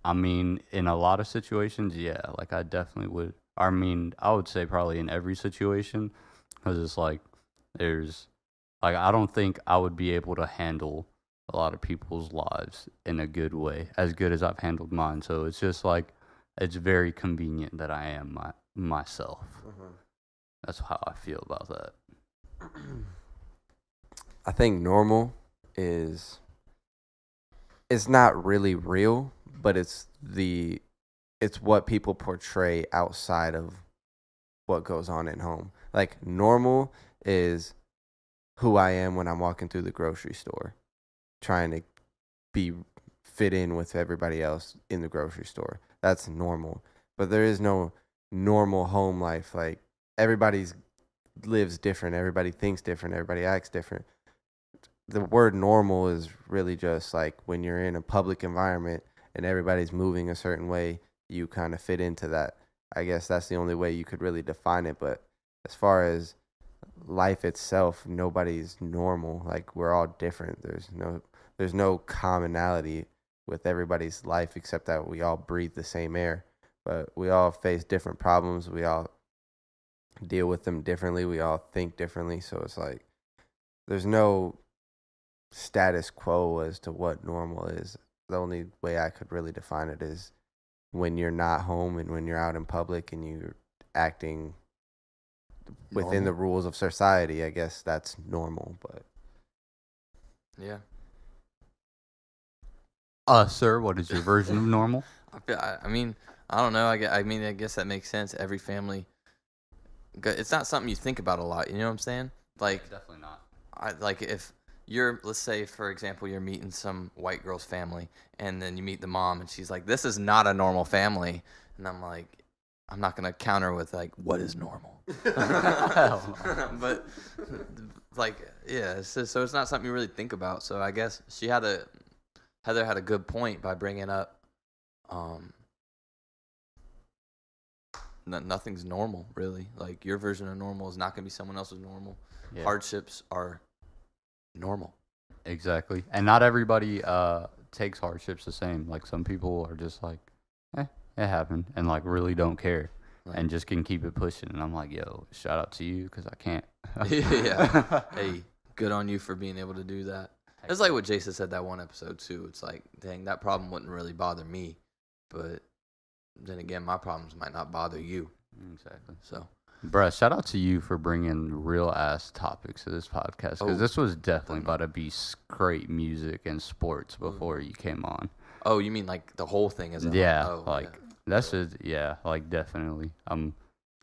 I mean, in a lot of situations, yeah, like I definitely would. I mean, I would say probably in every situation, because it's like there's, like, I don't think I would be able to handle a lot of people's lives in a good way, as good as I've handled mine. So it's just like, it's very convenient that I am myself. Mm-hmm. That's how I feel about that. I think normal is, it's not really real, but it's what people portray outside of what goes on at home. Like normal is who I am when I'm walking through the grocery store, trying to fit in with everybody else in the grocery store. That's normal. But there is no normal home life. Like everybody lives different. Everybody thinks different. Everybody acts different. The word normal is really just like when you're in a public environment and everybody's moving a certain way, you kind of fit into that. I guess that's the only way you could really define it. But as far as life itself, nobody's normal. Like we're all different. There's no commonality with everybody's life except that we all breathe the same air. But we all face different problems. We all deal with them differently. We all think differently. So it's like there's no status quo as to what normal is. The only way I could really define it is when you're not home and when you're out in public and you're acting within the rules of society. I guess that's normal. But Yeah. Sir, what is your version of normal? I mean, I don't know. I guess that makes sense. Every family, it's not something you think about a lot. You know what I'm saying? Like, Definitely not. like if you're, let's say, for example, you're meeting some white girl's family, and then you meet the mom, and she's like, "This is not a normal family," and I'm like, I'm not gonna counter with like, "What is normal?" But like, yeah, so it's not something you really think about. So I guess Heather had a good point by bringing up, nothing's normal really. Like your version of normal is not gonna be someone else's normal. Yeah. Hardships are normal. Exactly. And not everybody takes hardships the same. Like some people are just like, it happened, and like really don't care. Right. And just can keep it pushing. And I'm like, yo, shout out to you because I can't. Yeah. Hey, good on you for being able to do that. It's like what Jason said that one episode too. It's like, dang, that problem wouldn't really bother me, but then again, my problems might not bother you. Exactly. So, bruh, shout out to you for bringing real ass topics to this podcast because this was definitely about to be straight music and sports before you came on. Oh, you mean like the whole thing is? That's just like definitely.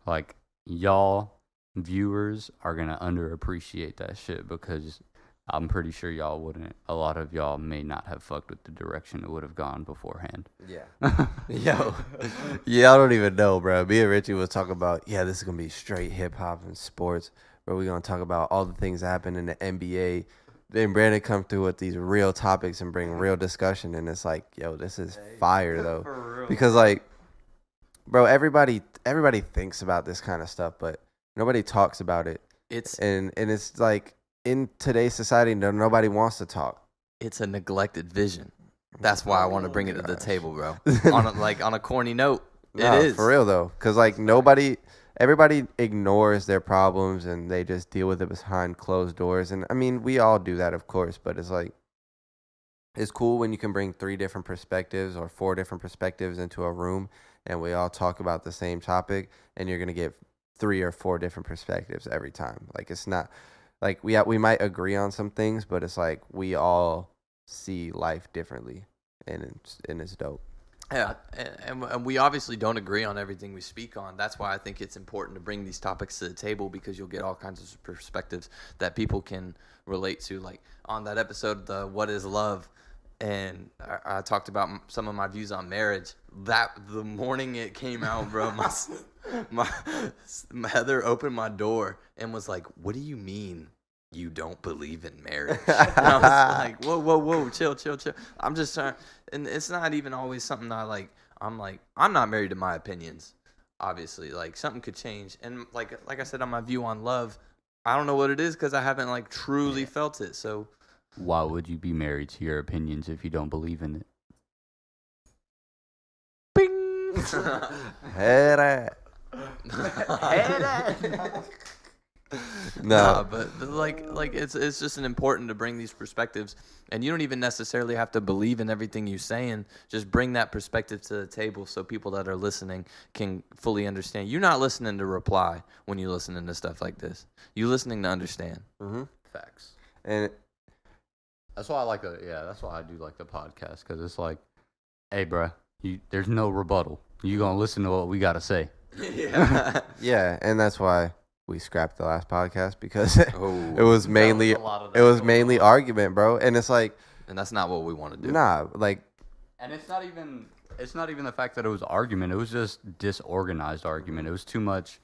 Like y'all viewers are gonna underappreciate that shit because I'm pretty sure y'all wouldn't. A lot of y'all may not have fucked with the direction it would have gone beforehand. Yeah. Yeah, I don't even know, bro. Me and Richie was talking about, this is going to be straight hip-hop and sports, where we're going to talk about all the things that happen in the NBA. Then Brandon come through with these real topics and bring real discussion, and it's like, yo, this is fire, though. For real. Because, like, bro, everybody thinks about this kind of stuff, but nobody talks about it. And it's like, in today's society, nobody wants to talk. It's a neglected vision. That's why I want to bring it to the table, bro. On a corny note. No, It is. for real though, because like everybody ignores their problems and they just deal with it behind closed doors. And I mean, we all do that, of course, but it's like it's cool when you can bring 3 different perspectives or 4 different perspectives into a room, and we all talk about the same topic, and you're gonna get 3 or 4 different perspectives every time. Like it's not like we might agree on some things, but it's like we all see life differently, and it's dope. Yeah, and we obviously don't agree on everything we speak on. That's why I think it's important to bring these topics to the table, because you'll get all kinds of perspectives that people can relate to. Like on that episode, the What is Love, and I talked about some of my views on marriage. That the morning it came out, bro, my Heather opened my door and was like, "What do you mean you don't believe in marriage?" And I was like, whoa, chill. I'm just trying, and it's not even always something I'm not married to my opinions, obviously. Like, something could change. And like I said on my view on love, I don't know what it is because I haven't like truly felt it. So Why would you be married to your opinions if you don't believe in it? bing. Head at. Nah, No. but like it's just important to bring these perspectives, and you don't even necessarily have to believe in everything you're saying. Just bring that perspective to the table so people that are listening can fully understand. You're not listening to reply when you're listening to stuff like this. You're listening to understand. Mm-hmm. Facts. And That's why I like that's why I do like the podcast, because it's like, hey, bruh, there's no rebuttal. You gonna listen to what we gotta say. Yeah. yeah, and that's why we scrapped the last podcast, because it Oh, was mainly argument, bro. And it's like, and that's not what we want to do. nah, like, And it's not even the fact that it was argument. It was just disorganized argument. It was too much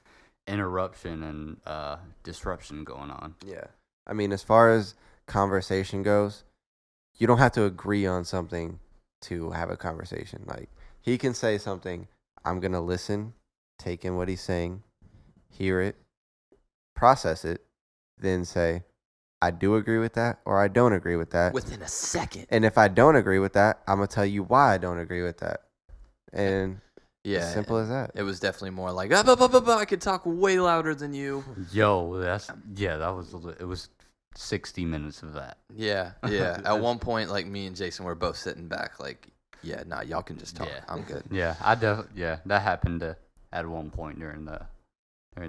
interruption and disruption going on. yeah. I mean, as far as conversation goes, you don't have to agree on something to have a conversation. Like, he can say something, I'm gonna listen, take in what he's saying, hear it, process it, then say, I do agree with that, or I don't agree with that. Within a second. And if I don't agree with that, I'm gonna tell you why I don't agree with that. And Yeah. as simple as that. It was definitely more like, I could talk way louder than you. Yo, it was 60 minutes of that. Yeah. At one point, like, me and Jason were both sitting back, like, yeah, nah, y'all can just talk. Yeah. I'm good. Yeah, that happened at one point during the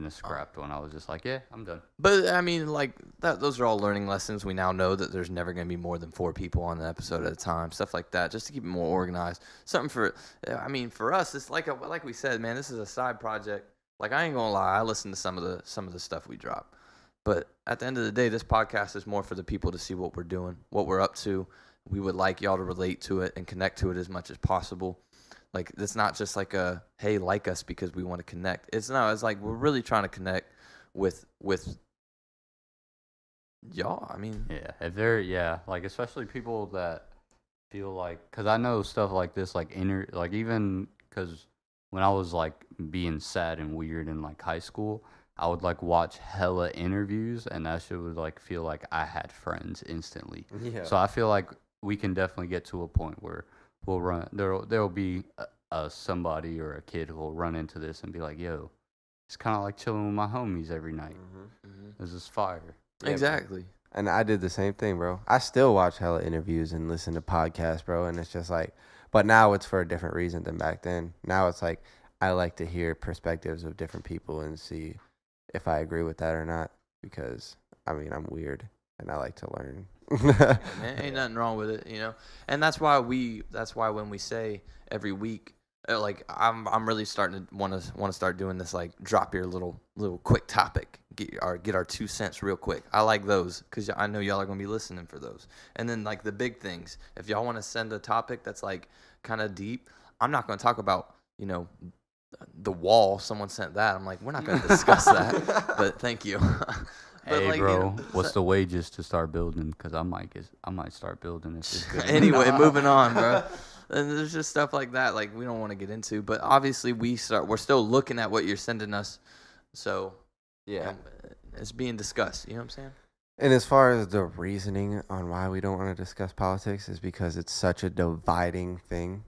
scrap when I was just like, yeah, I'm done. But I mean, like, those are all learning lessons. We now know that there's never going to be more than 4 people on an episode at a time, stuff like that, just to keep it more organized. Something for us, it's like we said, man, this is a side project. Like, I ain't gonna lie, I listen to some of the stuff we drop, but at the end of the day, this podcast is more for the people to see what we're doing, what we're up to. We would like y'all to relate to it and connect to it as much as possible. Like, it's not just like a, hey, like us because we want to connect. It's like we're really trying to connect with y'all. I mean, like, especially people that feel like, because I know stuff like this, like even because when I was like being sad and weird in like high school, I would like watch hella interviews, and that shit would like feel like I had friends instantly. Yeah. So I feel like we can definitely get to a point where we'll run. There'll be somebody or a kid who will run into this and be like, "Yo, it's kind of like chilling with my homies every night. This is fire." Yeah, exactly. And I did the same thing, bro. I still watch hella interviews and listen to podcasts, bro. And it's just like, but now it's for a different reason than back then. Now it's like, I like to hear perspectives of different people and see if I agree with that or not. Because, I mean, I'm weird and I like to learn. Man, ain't nothing wrong with it, you know. And that's why when we say every week, like, I'm really starting to want to start doing this, like, drop your little quick topic, get our 2 cents real quick. I like those because I know y'all are gonna be listening for those. And then, like, the big things, if y'all want to send a topic that's like kind of deep, I'm not gonna talk about, you know, the wall. Someone sent that. I'm like, we're not gonna discuss that. But thank you. But, hey, like, bro, you know, what's the wages to start building? Because I might start building if it's good. Anyway, moving on, bro. And there's just stuff like that, like, we don't want to get into. But obviously, we're still looking at what you're sending us. So, Yeah. it's being discussed. You know what I'm saying? And as far as the reasoning on why we don't want to discuss politics is because it's such a dividing thing.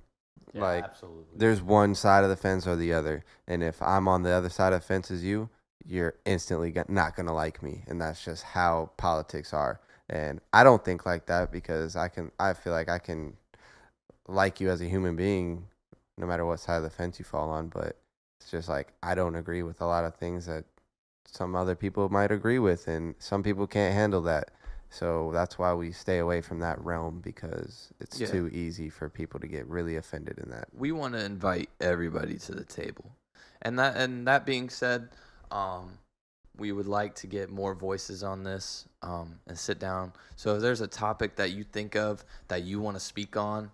Yeah, like, absolutely. there's one side of the fence or the other. And if I'm on the other side of the fence as you, you're instantly not going to like me. And that's just how politics are. And I don't think like that because I feel like I can like you as a human being no matter what side of the fence you fall on. But it's just like I don't agree with a lot of things that some other people might agree with. And some people can't handle that. So that's why we stay away from that realm because it's too easy for people to get really offended in that. We want to invite everybody to the table. And that being said, we would like to get more voices on this and sit down. So if there's a topic that you think of that you want to speak on,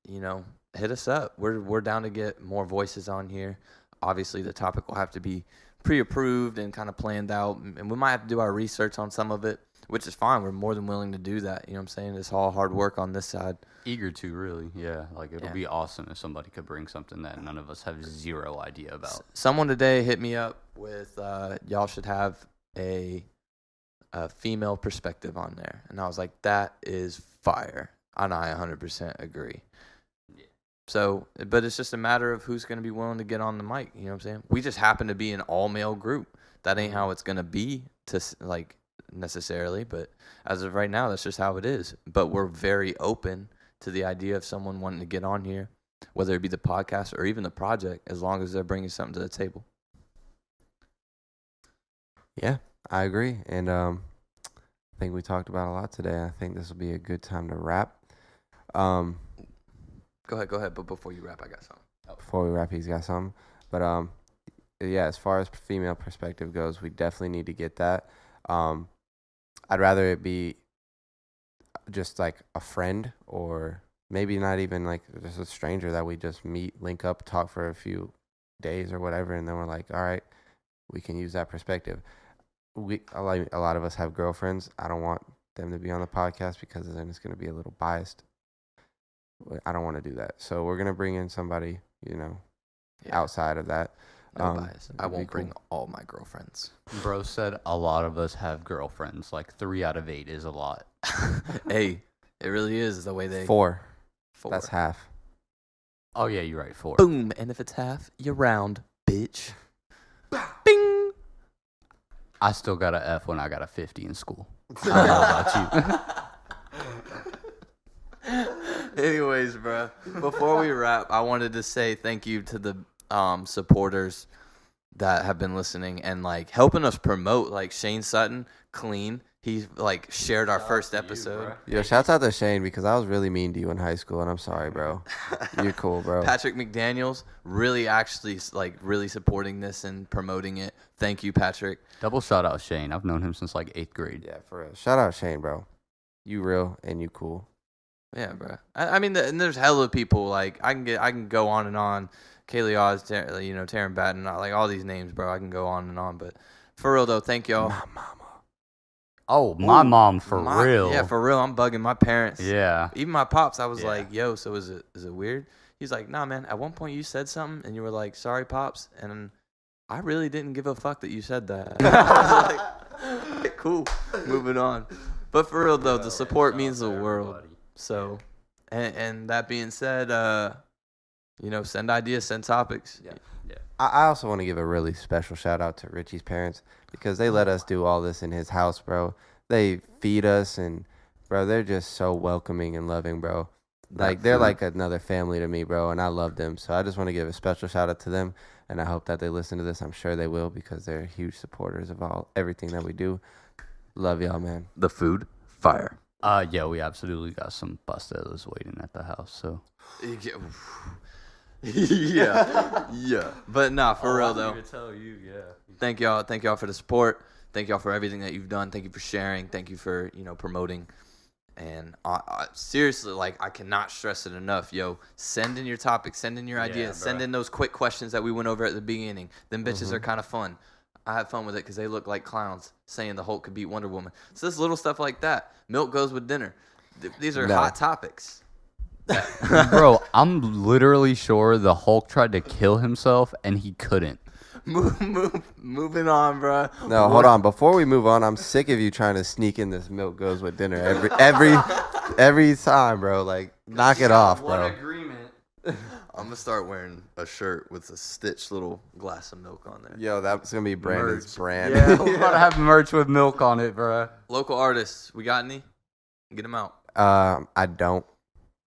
hit us up. We're down to get more voices on here. Obviously, the topic will have to be pre-approved and kind of planned out, and we might have to do our research on some of it, which is fine. We're more than willing to do that. You know what I'm saying? It's all hard work on this side. Eager to, really. Yeah, like it'll be awesome if somebody could bring something that none of us have zero idea about. Someone today hit me up with y'all should have a female perspective on there, and I was like, that is fire, and I 100% agree. So, but it's just a matter of who's going to be willing to get on the mic. You know what I'm saying? We just happen to be an all-male group. That ain't how it's going to be necessarily, but as of right now, that's just how it is. But we're very open to the idea of someone wanting to get on here, whether it be the podcast or even the project, as long as they're bringing something to the table. Yeah, I agree. And I think we talked about a lot today. I think this will be a good time to wrap. Go ahead. But before you wrap, I got something. Before we wrap, he's got something. But yeah, as far as female perspective goes, we definitely need to get that. I'd rather it be just like a friend or maybe not even like just a stranger that we just meet, link up, talk for a few days or whatever, and then we're like, all right, we can use that perspective. A lot of us have girlfriends. I don't want them to be on the podcast because then it's going to be a little biased. I don't want to do that. So we're going to bring in somebody, outside of that. No bias. I won't bring all my girlfriends. Bro said a lot of us have girlfriends. Like 3 out of 8 is a lot. Hey, it really is the way they... 4. That's half. Oh, yeah, you're right. 4. Boom. And if it's half, you're round, bitch. Bing. I still got an F when I got a 50 in school. I don't know about you. Anyways, bro, before we wrap, I wanted to say thank you to the supporters that have been listening and like helping us promote. Like Shane Sutton, clean. He like shared our first episode. Yo, shouts out to Shane because I was really mean to you in high school, and I'm sorry, bro. You're cool, bro. Patrick McDaniels really actually like really supporting this and promoting it. Thank you, Patrick. Double shout out Shane. I've known him since like 8th grade. Yeah, for real. Shout out Shane, bro. You real and you cool. Yeah, bro. I mean, and there's hella people like I can go on and on. Kaylee Oz, Taryn Batten, like all these names, bro. I can go on and on, but for real though, thank y'all. My mama. Oh, my mom for real. Yeah, for real. I'm bugging my parents. Yeah. Even my pops. I was like, yo, so is it weird? He's like, nah, man. At one point you said something and you were like, sorry, pops, and I really didn't give a fuck that you said that. I was like, cool. Moving on. But for real though, the support means the world. So, and that being said, send ideas, send topics. Yeah. I also want to give a really special shout out to Richie's parents because they let us do all this in his house, bro. They feed us and, bro, they're just so welcoming and loving, bro. Like, they're like another family to me, bro, and I love them. So I just want to give a special shout out to them, and I hope that they listen to this. I'm sure they will because they're huge supporters of everything that we do. Love y'all, man. The food, fire. Yeah, we absolutely got some pastellas waiting at the house, so. Yeah. But nah, for real though. To tell you, yeah. Thank y'all for the support. Thank y'all for everything that you've done. Thank you for sharing. Thank you for promoting. And seriously, like I cannot stress it enough, yo. Send in your topics, send in your ideas, send in those quick questions that we went over at the beginning. Them bitches are kind of fun. I had fun with it because they look like clowns saying the Hulk could beat Wonder Woman. So this little stuff like that. Milk goes with dinner. These are hot topics. Bro, I'm literally sure the Hulk tried to kill himself and he couldn't. Moving on, bro. No, hold on. Before we move on, I'm sick of you trying to sneak in this milk goes with dinner every time, bro. Like, knock it off, bro. agreement. I'm gonna start wearing a shirt with a stitched little glass of milk on there. Yo, that's gonna be Brandon's Merch. brand. Yeah, we're about to have merch with milk on it, bro. Local artists, we got any? Get them out. I don't.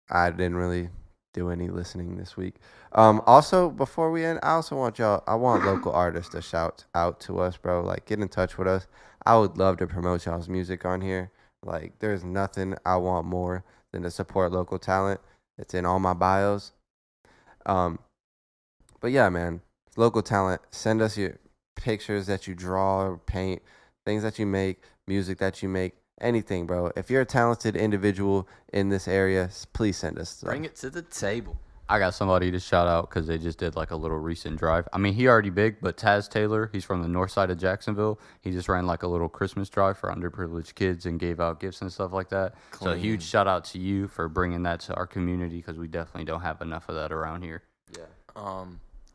I didn't really do any listening this week. Also, before we end, I also want I want local artists to shout out to us, bro. Like, get in touch with us. I would love to promote y'all's music on here. Like, there's nothing I want more than to support local talent. It's in all my bios. But yeah, man, local talent. Send us your pictures that you draw or paint, things that you make, music that you make, anything, bro. If you're a talented individual in this area, please send us stuff. Bring it to the table. I got somebody to shout out because they just did like a little recent drive. I mean, he already big, but Taz Taylor, he's from the north side of Jacksonville. He just ran like a little Christmas drive for underprivileged kids and gave out gifts and stuff like that. So a huge shout out to you for bringing that to our community because we definitely don't have enough of that around here. Yeah.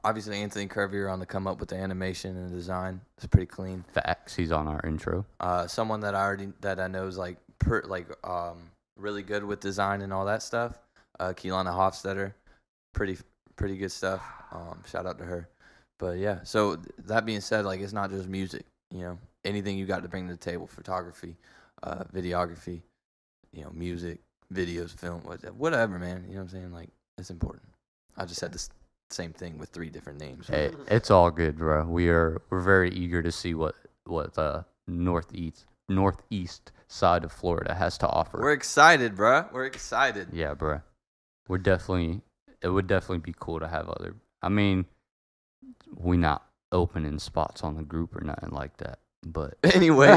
Obviously Anthony Curvier on the come up with the animation and design. It's pretty clean. Facts. He's on our intro. Someone that I know is like really good with design and all that stuff. Keelana Hofstetter. Pretty good stuff. Shout out to her. But yeah, so that being said, like, it's not just music, you know, anything you got to bring to the table, photography, videography, you know, music, videos, film, whatever, man. You know what I'm saying? Like, it's important. I just said the same thing with 3 different names. Hey, it's all good, bro. We're very eager to see what the northeast side of Florida has to offer. We're excited, bro. We're excited. Yeah, bro. It would definitely be cool to have other. I mean, we not opening spots on the group or nothing like that. But anyway,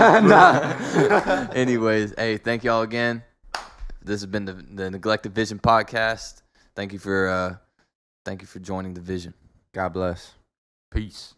anyways, hey, thank y'all again. This has been the Neglected Vision podcast. Thank you for joining the vision. God bless. peace.